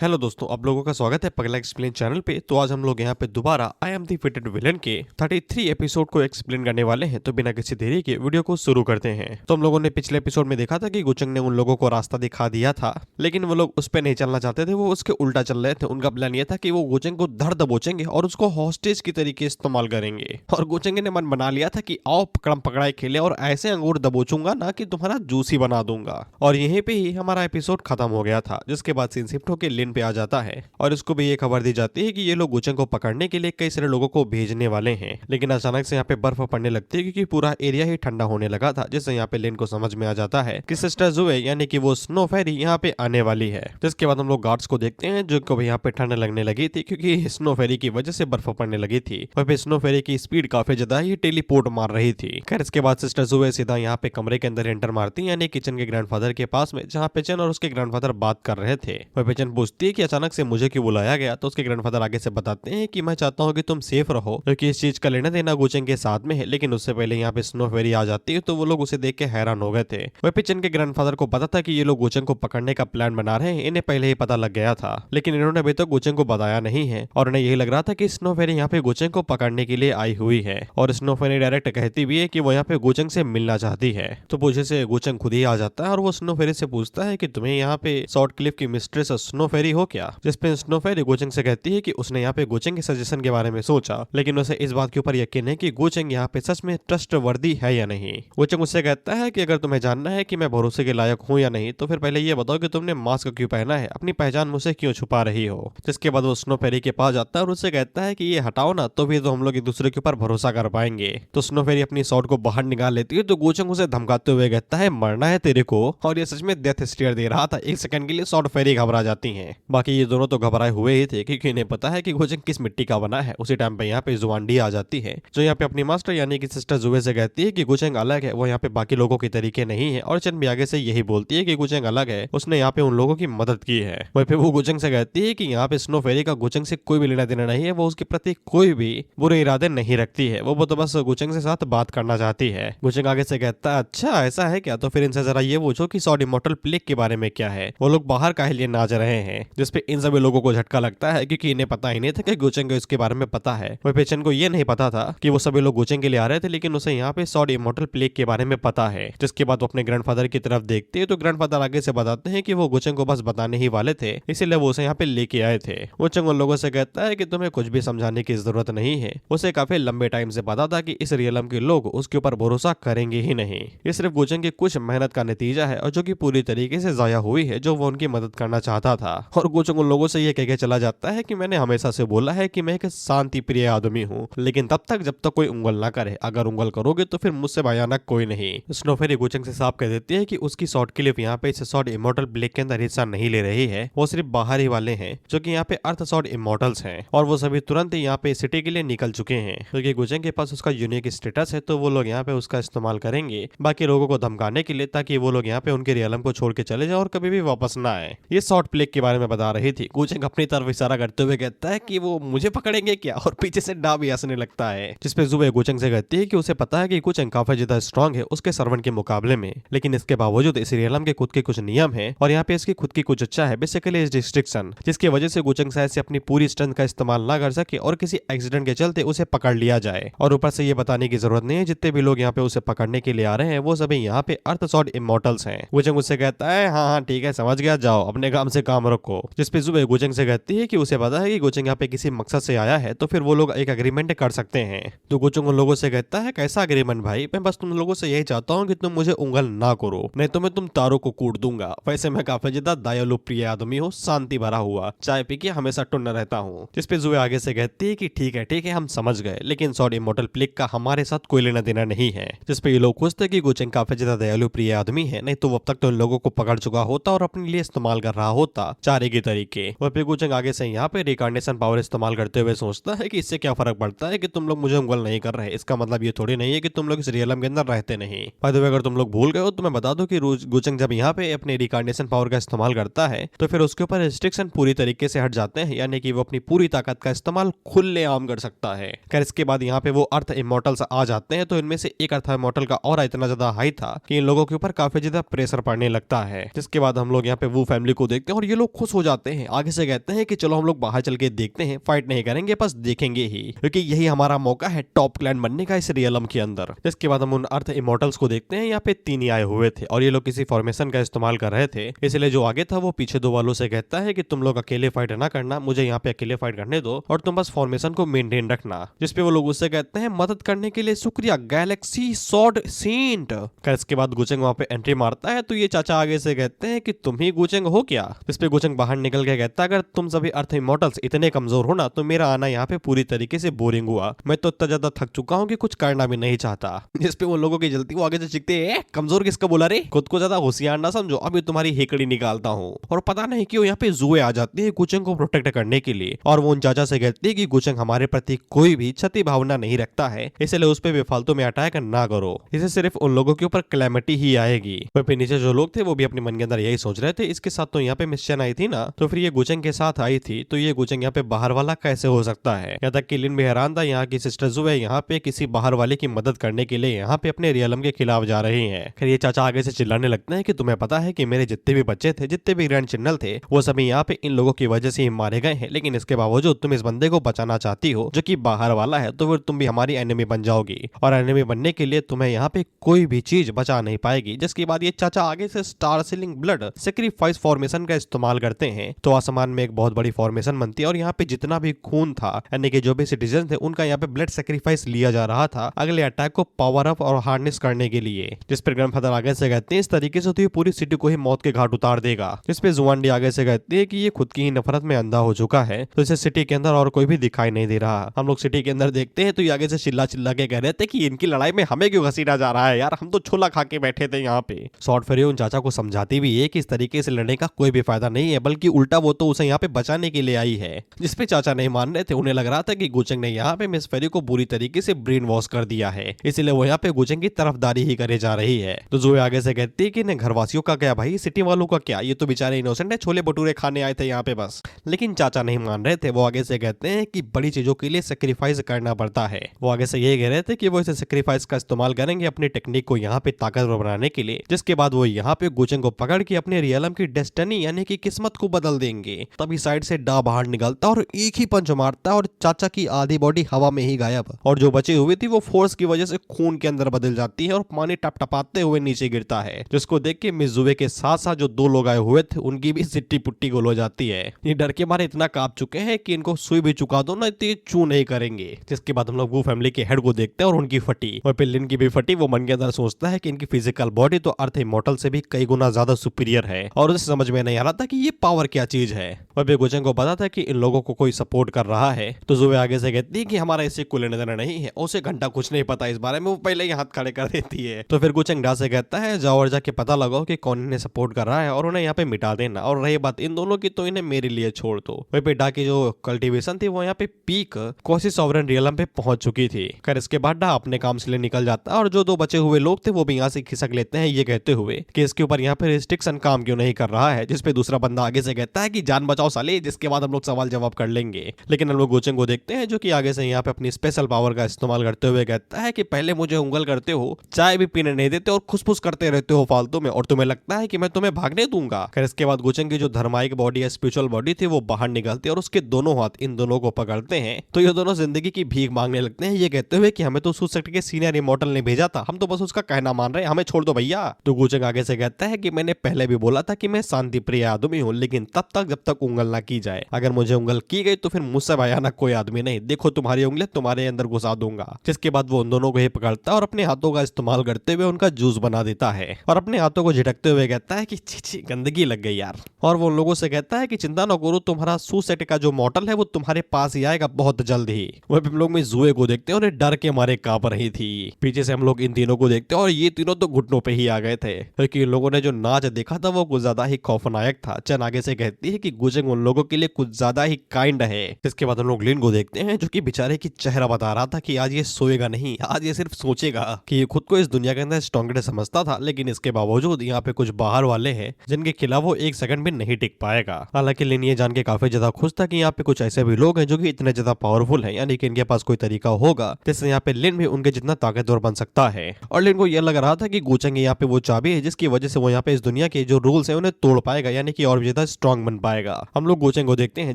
Hello दोस्तों, आप लोगों का स्वागत है पगला एक्सप्लेन चैनल पे। तो आज हम लोग यहाँ पे दोबारा I am the fitted villain के 33 एपिसोड को एक्सप्लेन करने वाले हैं। तो बिना किसी देरी के वीडियो को शुरू करते हैं। तो हम लोगों ने पिछले एपिसोड में देखा था कि गुचंग ने उन लोगों को रास्ता दिखा दिया था, लेकिन वो लोग उस पर नहीं चलना चाहते थे, वो उसके उल्टा चल रहे थे। उनका प्लान ये था कि वो गुचंग को धर दबोचेंगे और उसको हॉस्टेज की तरीके इस्तेमाल करेंगे। और गुचंग ने मन बना लिया था कि आओ पकड़म पकड़ाई खेले और ऐसे अंगूर दबोचूंगा ना कि तुम्हारा जूस ही बना दूंगा। और यहीं पे ही हमारा एपिसोड खत्म हो गया था, जिसके बाद सीन शिफ्ट होकर लिन पे आ जाता है और इसको भी ये खबर दी जाती है कि ये लोग गुचंग को पकड़ने के लिए कई सारे लोगों को भेजने वाले हैं। लेकिन अचानक से यहाँ पे बर्फ पड़ने लगती है क्योंकि पूरा एरिया ही ठंडा होने लगा था, जिससे यहाँ पे लिन को समझ में आ जाता है कि सिस्टर जुए यानी कि वो स्नो फेरी यहाँ पे आने वाली है। जिसके बाद हम लोग गार्ड्स को देखते हैं जो को भी यहाँ पे ठंड लगने लगी थी क्योंकि स्नो फेरी की वजह से बर्फ पड़ने लगी थी। वहीं पे स्नो फेरी की स्पीड काफी ज्यादा ही टेलीपोर्ट मार रही थी। खैर इसके बाद सिस्टर जुए सीधा यहाँ पे कमरे के अंदर एंटर मारती है, यानी किचन के ग्रैंडफादर के पास में, जहाँ पे चन और उसके ग्रैंडफादर बात कर रहे थे। वहीं पे चन पूछती है कि अचानक से मुझे क्यों बुलाया गया। तो उसके ग्रैंडफादर आगे से बताते हैं कि मैं चाहता हूँ कि तुम सेफ रहो, क्योंकि इस चीज का लेना देना गुचंग के साथ में है। लेकिन उससे पहले यहाँ पे स्नो फेरी आ जाती है, तो वो लोग उसे देख के हैरान हो गए थे। वहीं पे चन के ग्रैंडफादर को पता था कि ये लोग गुचंग को पकड़ने का प्लान बना रहे हैं, इन्हें पहले ही पता लग गया था, लेकिन इन्होंने अभी तक गुचंग को बताया नहीं है। और उन्हें यही लग रहा था कि स्नो फेरी यहाँ पे गुचंग को पकड़ने के लिए आई हुई है। और स्नो फेरी डायरेक्ट कहती भी है कि वो यहाँ पे गुचंग से मिलना चाहती है। तो पूछे से गुचंग खुद ही आ जाता है और वो स्नो फेरी से पूछता है कि तुम्हें यहाँ पे शॉर्ट क्लिफ की मिस्ट्रेस स्नो फेरी हो क्या। जिसपे स्नो फेरी गुचंग से कहती है कि उसने यहाँ पे गुचंग के सजेशन के बारे में सोचा, लेकिन उसे इस बात के ऊपर यकीन है कि गुचंग यहाँ पे सच में ट्रस्ट वर्दी है या नहीं। गुचंग उससे कहता है कि अगर तुम्हें जानना है कि मैं भरोसे के लायक हूँ या नहीं, तो फिर पहले ये बताओ कि तुमने मास्क क्यों पहना है, अपनी पहचान मुझसे क्यों छुपा रही हो। जिसके बाद वो स्नो फेरी के पास जाता है और उससे कहता है कि ये हटाओ ना, तो भी तो हम लोग एक दूसरे के ऊपर भरोसा कर पाएंगे। तो स्नो फेरी अपनी शॉट को बाहर निकाल लेती है, तो गुचंग उसे धमकाते हुए कहता है मरना है तेरे को। और ये सच में डेथ स्टेयर दे रहा था। एक सेकंड के लिए शॉर्ट फेरी घबरा जाती है। बाकी ये दोनों तो घबराए हुए ही थे क्योंकि इन्हें पता है कि गुचंग किस मिट्टी का बना है। उसी टाइम पे यहाँ पे जुआंडी आ जाती है, जो यहाँ पे अपनी मास्टर यानी कि सिस्टर जुए से कहती है कि गुचंग अलग है, वो यहाँ पे बाकी लोगों के तरीके नहीं है। और चन भी आगे से यही बोलती है कि गुचंग अलग है, उसने यहाँ पे उन लोगों की मदद की है। वहीं पे वो गुचंग से कहती है कि यहाँ पे स्नो फेरी का गुचंग से कोई भी लेना देना नहीं है, वो उसके प्रति कोई भी बुरे इरादे नहीं रखती है, वो तो बस गुचंग से साथ बात करना चाहती है। गुचंग आगे से कहता है अच्छा ऐसा है क्या, तो फिर इनसे जरा ये पूछो कि सॉर्ड इमॉर्टल प्लेग के बारे में क्या है, वो लोग बाहर काहे लिए नाच रहे हैं। जिसपे इन सभी लोगों को झटका लगता है क्योंकि इन्हें पता ही नहीं था कि गुचंग को इसके बारे में पता है। वहीं पे चन को ये नहीं पता था कि वो सभी लोग गुचंग के लिए आ रहे थे, लेकिन उसे यहाँ पे सॉर्ड इमॉर्टल प्लेग के बारे में पता है। जिसके बाद वो अपने ग्रैंडफादर की तरफ देखते हैं, तो ग्रैंडफादर आगे से बताते हैं कि वो गुचंग को बस बताने ही वाले थे, इसीलिए वो उसे यहाँ पे लेके आए थे। गुचंग उन लोगों से कहता है कि तुम्हें कुछ भी समझाने की जरूरत नहीं है, उसे काफी लंबे टाइम से पता था कि इस रियलम के लोग उसके ऊपर भरोसा करेंगे ही नहीं। ये सिर्फ गुचंग की कुछ मेहनत का नतीजा है, और जो कि पूरी तरीके से जाया हुई है, जो वो उनकी मदद करना चाहता था। और गुचंग उन लोगों से ये कह के चला जाता है कि मैंने हमेशा से बोला है कि मैं एक शांति प्रिय आदमी हूँ, लेकिन तब तक जब तक कोई उंगल ना करे, अगर उंगल करोगे तो फिर मुझसे भयानक कोई नहीं। स्नो फेरी गुचंग से साफ कह देती है कि उसकी शॉर्ट क्लिप यहाँ पे इस शॉर्ट इमॉर्टल ब्लेक के अंदर हिस्सा नहीं ले रही है, वो सिर्फ बाहर ही वाले हैं जो कि यहाँ पे अर्थ शॉर्ट इमॉर्टल्स हैं। और वो सभी तुरंत ही यहाँ पे सिटी के लिए निकल चुके हैं, क्योंकि गुचंग के पास उसका यूनिक स्टेटस है, तो वो लोग यहाँ पे उसका इस्तेमाल करेंगे बाकी लोगों को धमकाने के लिए, ताकि वो लोग यहाँ पे उनके रियलम को छोड़ के चले जाए और कभी भी वापस ना आए। ये शॉर्ट प्लेग के बारे में बता रही थी। गुचंग अपनी तरफ इशारा करते हुए कहता है कि वो मुझे पकड़ेंगे क्या, और पीछे से डा भी हंसने लगता है। जिसपे जुबे गुचंग से कहती है कि उसे पता है कि गुचंग काफी ज्यादा स्ट्रॉन्ग है उसके सर्वेंट के मुकाबले में, लेकिन इसके बावजूद इस रियलम के खुद के कुछ नियम है और यहाँ पे इसकी खुद की कुछ अच्छा है, बेसिकली इस रिस्ट्रिक्शन, जिसकी वजह से गुचंग शायद से अपनी पूरी स्ट्रेंथ का इस्तेमाल ना कर सके और किसी एक्सीडेंट के चलते उसे पकड़ लिया जाए। और ऊपर से ये बताने की जरूरत नहीं है जितने भी लोग यहाँ पे उसे पकड़ने के लिए आ रहे हैं वो सभी यहाँ पे अर्थ शॉर्ट इमॉर्टल्स हैं। गुचंग उससे कहता है हाँ हाँ ठीक है समझ गया, जाओ अपने काम से काम रखो। जिसपे जुबे गुचंग से कहती है कि उसे पता है कि गुचंग यहाँ पे किसी मकसद से आया है, तो फिर वो लोग एक एग्रीमेंट कर सकते हैं। तो गुचंग उन लोगों से कहता है कैसा एग्रीमेंट भाई, मैं बस तुम लोगों से यही चाहता हूँ कि तुम मुझे उंगल ना करो, नहीं तो मैं तुम तारों को कूट दूंगा। वैसे मैं काफी ज्यादा दयालु प्रिय आदमी हूँ, शांति भरा हुआ, चाय पी के हमेशा टुन्न रहता हूँ। जिसपे जुए आगे से कहती है कि ठीक है हम समझ गए, लेकिन शॉर्ट इमॉर्टल प्लेग का हमारे साथ कोई लेना देना नहीं है। जिसपे ये लोग खुश थे कि गुचंग काफी ज्यादा दयालु प्रिय आदमी है, नहीं तो अब तक तो इन लोगों को पकड़ चुका होता और अपने लिए इस्तेमाल कर रहा होता चारे के तरीके। वह पे गुचंग आगे से यहाँ पे रिकार्नेशन पावर इस्तेमाल करते हुए सोचता है कि इससे क्या फर्क पड़ता है कि तुम लोग मुझे उंगल नहीं कर रहे, इसका मतलब ये थोड़ी नहीं है कि तुम लोग इस रियलम के अंदर रहते नहीं। बाय द वे अगर तुम लोग भूल गए हो तो मैं बता दूं कि गुचंग जब यहाँ पे अपने रिकार्नेशन पावर का इस्तेमाल करता है तो फिर उसके ऊपर रिस्ट्रिक्शन पूरी तरीके से हट जाते हैं, यानी कि वो अपनी पूरी ताकत का इस्तेमाल खुलेआम कर सकता है। खैर इसके बाद यहाँ पे वो अर्थ इमॉर्टल्स आ जाते हैं, तो इनमें से एक अर्थ इमॉर्टल का और इतना ज्यादा हाई था कि इन लोगों के ऊपर काफी ज्यादा प्रेशर पड़ने लगता है। जिसके बाद हम लोग यहाँ पे वो फैमिली को देखते हैं और ये लोग खुश खुश हो जाते हैं, आगे से कहते हैं कि चलो हम लोग बाहर चल के देखते हैं, फाइट नहीं करेंगे बस देखेंगे ही, क्योंकि यही हमारा मौका है टॉप क्लैन बनने का इस रियलम के अंदर। इसके बाद हम उन अर्थ इमोर्टल्स को देखते हैं, यहाँ पे 3 ही आए हुए थे और ये लोग किसी फॉर्मेशन का इस्तेमाल कर रहे थे, इसलिए जो आगे था वो पीछे 2 वालों से कहता है कि तुम लोग अकेले फाइट ना करना, मुझे यहाँ पे अकेले फाइट करने दो और तुम बस फॉर्मेशन को मेंटेन रखना। जिसपे वो लोग उससे कहते हैं मदद करने के लिए शुक्रिया गैलेक्सी सॉर्ड सेंट। इसके बाद गुचेंग वहां पे एंट्री मारता है तो ये चाचा आगे से कहते हैं कि तुम ही गुचेंग हो क्या। इस पे गुचेंग बाहर निकल के कहता है अगर तुम सभी अर्थ इमोर्टल्स इतने कमजोर हो ना तो मेरा आना यहाँ पे पूरी तरीके से बोरिंग हुआ, मैं तो इतना ज्यादा थक चुका हूँ कि कुछ करना भी नहीं चाहता। जिस पे वो लोगों की जल्दी वो आगे से चिखते हैं कमजोर किसका बोला रे, खुद को ज्यादा होशियार ना समझो, अभी तुम्हारी हेकड़ी निकालता हूँ। और पता नहीं क्यों यहाँ पे जुए आ जाती है गुचेंग को प्रोटेक्ट करने के लिए और वो उन चाचा से कहती है कि गुचेंग हमारे प्रति कोई भी क्षति भावना नहीं रखता है, इसलिए उस पे बेफालतू में अटैक ना करो, इसे सिर्फ उन लोगों के ऊपर क्लैमिटी ही आएगी। फिर नीचे जो लोग थे वो भी अपने मन के अंदर यही सोच रहे थे, इसके साथ तो यहाँ पे मिशन आई थी ना, तो फिर ये गुचेंग के साथ आई थी तो ये गुचेंग यहाँ पे बाहर वाला कैसे हो सकता है। यहाँ तक कि लिन भी हैरान था, यहाँ की सिस्टर जुए यहाँ पे किसी बाहर वाले की मदद करने के लिए यहाँ पे अपने रियलम के खिलाफ जा रही है। फिर ये चाचा आगे से चिल्लाने लगते हैं कि तुम्हें पता है कि मेरे जितने भी बच्चे थे, जितने भी ग्रैंड चिन्नल थे, वो सभी यहाँ पे इन लोगों की वजह से ही मारे गए हैं, लेकिन इसके बावजूद तुम इस बंदे को बचाना चाहती हो जो कि बाहर वाला है, तो फिर तुम भी हमारी एनिमी बन जाओगी और एनिमी बनने के लिए तुम्हें यहाँ पे कोई भी चीज बचा नहीं पाएगी। जिसके बाद ये चाचा आगे से star ceiling blood sacrifice formation का इस्तेमाल करते हैं तो आसमान में एक बहुत बड़ी फॉर्मेशन बनती है और यहाँ पे जितना भी खून था यानी कि जो भी सिटीजन थे उनका यहाँ पे ब्लड सेक्रीफाइस लिया जा रहा था अगले अटैक को पावर अप और हार्नेस करने के लिए। जिस पर ग्रैंडफादर आगे से कहते हैं इस तरीके से तो ये पूरी सिटी को ही मौत के घाट उतार देगा। जिस पे जुआनडी आगे से कहती है कि ये खुद की ही नफरत में अंधा हो चुका है तो इसे सिटी के अंदर और कोई भी दिखाई नहीं दे रहा। हम लोग सिटी के अंदर देखते हैं तो ये आगे से चिल्ला चिल्ला के कह रहे थे कि इनकी लड़ाई में हमें क्यों घसीटा जा रहा है यार, हम तो छोला खा के बैठे थे यहाँ पे। शॉर्ट फेरी उन चाचा को समझाती भी है कि इस तरीके से लड़ने का कोई भी फायदा नहीं है, बल्कि उल्टा वो तो उसे यहाँ पे बचाने के लिए आई है। जिसपे चाचा नहीं मान रहे थे, उन्हें लग रहा था कि गुचेंग ने यहाँ पे मिस फेरी को बुरी तरीके से ब्रेन वॉश कर दिया है, इसलिए वो यहाँ पे गुचेंग की तरफदारी ही करे जा रही है। तो जोए आगे से कहती है कि इन्हें घरवासियों का क्या भाई, सिटी वालों का क्या, ये तो बेचारे इनोसेंट है, छोले भटूरे खाने आए थे यहाँ पे बस। लेकिन चाचा नहीं मान रहे थे, वो आगे से कहते हैं कि बड़ी चीजों के लिए सेक्रीफाइस करना पड़ता है। वो आगे से ये कह रहे थे कि वो इसे सेक्रीफाइस का इस्तेमाल करेंगे अपनी टेक्निक को यहाँ पे ताकतवर बनाने के लिए, जिसके बाद वो यहाँ पे गुचेंग को पकड़ के अपने रियलम की डेस्टिनी यानी कि किस्मत को बदल देंगे। तभी साइड से डा बाहर निकलता और एक ही पंच मारता और चाचा की आधी बॉडी हवा में ही गायब और जो बची हुई थी वो फोर्स की वजह से खून के अंदर बदल जाती है और पानी टपटपाते हुए नीचे गिरता है, जिसको देख के मिस जुए के साथ साथ जो 2 लोग आए हुए थे उनकी भी सिट्टी पुट्टी गोल हो जाती है। ये डर के मारे इतना कांप चुके हैं कि इनको सुई भी चुका दो ना इतनी चू नहीं करेंगे। जिसके बाद हम लोग वो फैमिली के हेड को देखते हैं और उनकी फटी और पिल्लिन की भी फटी। वो मन के अंदर सोचता है कि इनकी फिजिकल बॉडी तो अर्थ इमोर्टल से भी कई गुना ज्यादा सुपीरियर है और उसे समझ में नहीं आ रहा था कि ये पावर क्या चीज है। और गुचेंग को पता था कि इन लोगों को कोई सपोर्ट कर रहा है तो जुए आगे से कहती है कि हमारा इससे कोई लेना देना नहीं है, उसे घंटा कुछ नहीं पता इस बारे में, वो पहले ही हाथ खड़े कर देती है। तो फिर गुचेंग डा से कहता है जाओ और जाके पता लगाओ कि कौन इन्हें सपोर्ट कर रहा है और उन्हें यहाँ पे मिटा देना, और रही बात इन दोनों की तो इन्हें मेरे लिए छोड़ दो। वहीं पे डा की जो कल्टीवेशन थी वो यहाँ पे पीक कोसी सॉवरेन रियलम पे पहुंच चुकी थी। खैर इसके बाद डा अपने काम से निकल जाता है और जो 2 बचे हुए लोग थे वो भी यहाँ से खिसक लेते हैं ये कहते हुए कि इसके ऊपर यहाँ पे रिस्ट्रिक्शन काम क्यों नहीं कर रहा है। जिसपे दूसरा बंदा आगे से कहता है कि जान बचाओ साले, जिसके बाद हम लोग सवाल जवाब कर लेंगे। लेकिन हम लोग गुचेंग को देखते हैं जो कि आगे से यहाँ पे अपनी स्पेशल पावर का इस्तेमाल करते हुए कहता है कि पहले मुझे उंगल करते हो, चाय भी पीने नहीं देते और खुसफुस करते रहते हो फालतू में, और तुम्हें लगता है कि मैं तुम्हें भागने दूंगा। खैर इसके बाद गुचेंग की जो धर्माइक बॉडी या स्पिरिचुअल बॉडी थी वो बाहर निकलती है और उसके दोनों हाथ इन दोनों को पकड़ते हैं तो ये दोनों जिंदगी की भीख मांगने लगते हैं, ये कहते हुए कि हमें तो सूट सेक्टर के सीनियर इमोर्टल ने भेजा था, हम तो बस उसका कहना मान रहे हैं, हमें छोड़ दो भैया। तो गुचेंग आगे से कहता है कि मैंने पहले भी बोला था कि मैं शांति प्रिय आदमी हूँ, लेकिन तब तक जब तक उंगल ना की जाए, अगर मुझे उंगल की गई तो फिर मुझसे भयानक कोई आदमी नहीं, देखो तुम्हारी उंगली तुम्हारे अंदर घुसा दूंगा। जिसके बाद वो उन दोनों को ही पकड़ता है और अपने हाथों का इस्तेमाल करते हुए उनका जूस बना देता है और अपने हाथों को झटकते हुए कहता है कि छी गंदगी लग गई यार। और वो लोगों से कहता है कि चिंता न करो, तुम्हारा सूसेट का जो मॉडल है वो तुम्हारे पास ही आएगा बहुत जल्द ही। वही हम लोग में जुए को देखते हैं और डर के मारे कांप रही थी। पीछे से हम लोग इन तीनों को देखते हैं और ये तीनों तो घुटनों पे ही आ गए थे क्योंकि इन लोगों ने जो नाच देखा था वो कुछ ज्यादा ही खौफनाक था। चन आगे से कहती है कि गुजंग गोचेंग उन लोगों के लिए कुछ ज्यादा ही काइंड है। इसके बाद हम लोग लिन को देखते हैं जो कि बेचारे की चेहरा बता रहा था कि आज ये सोएगा नहीं, आज ये सिर्फ सोचेगा कि ये खुद को इस दुनिया के अंदर स्ट्रॉन्गेस्ट समझता था, लेकिन इसके बावजूद यहाँ पे कुछ बाहर वाले हैं जिनके खिलाफ वो एक सेकंड भी नहीं टिक पाएगा। हालांकि लिन ये जान के काफी ज्यादा खुश था कि यहाँ पे कुछ ऐसे भी लोग हैं जो कि इतने ज्यादा पावरफुल हैं, यानी कि इनके पास कोई तरीका होगा जिससे यहाँ पे लिन भी उनके जितना ताकतवर बन सकता है। और लिन को यह लग रहा था कि गोचेंग यहाँ पे वो चाबी है जिसकी वजह से वो यहाँ पे इस दुनिया के जो रूल्स है उन्हें तोड़ पाएगा, यानी कि और भी ज्यादा स्ट्रॉन्ग बन पाएगा। हम लोग गोचेंग को देखते हैं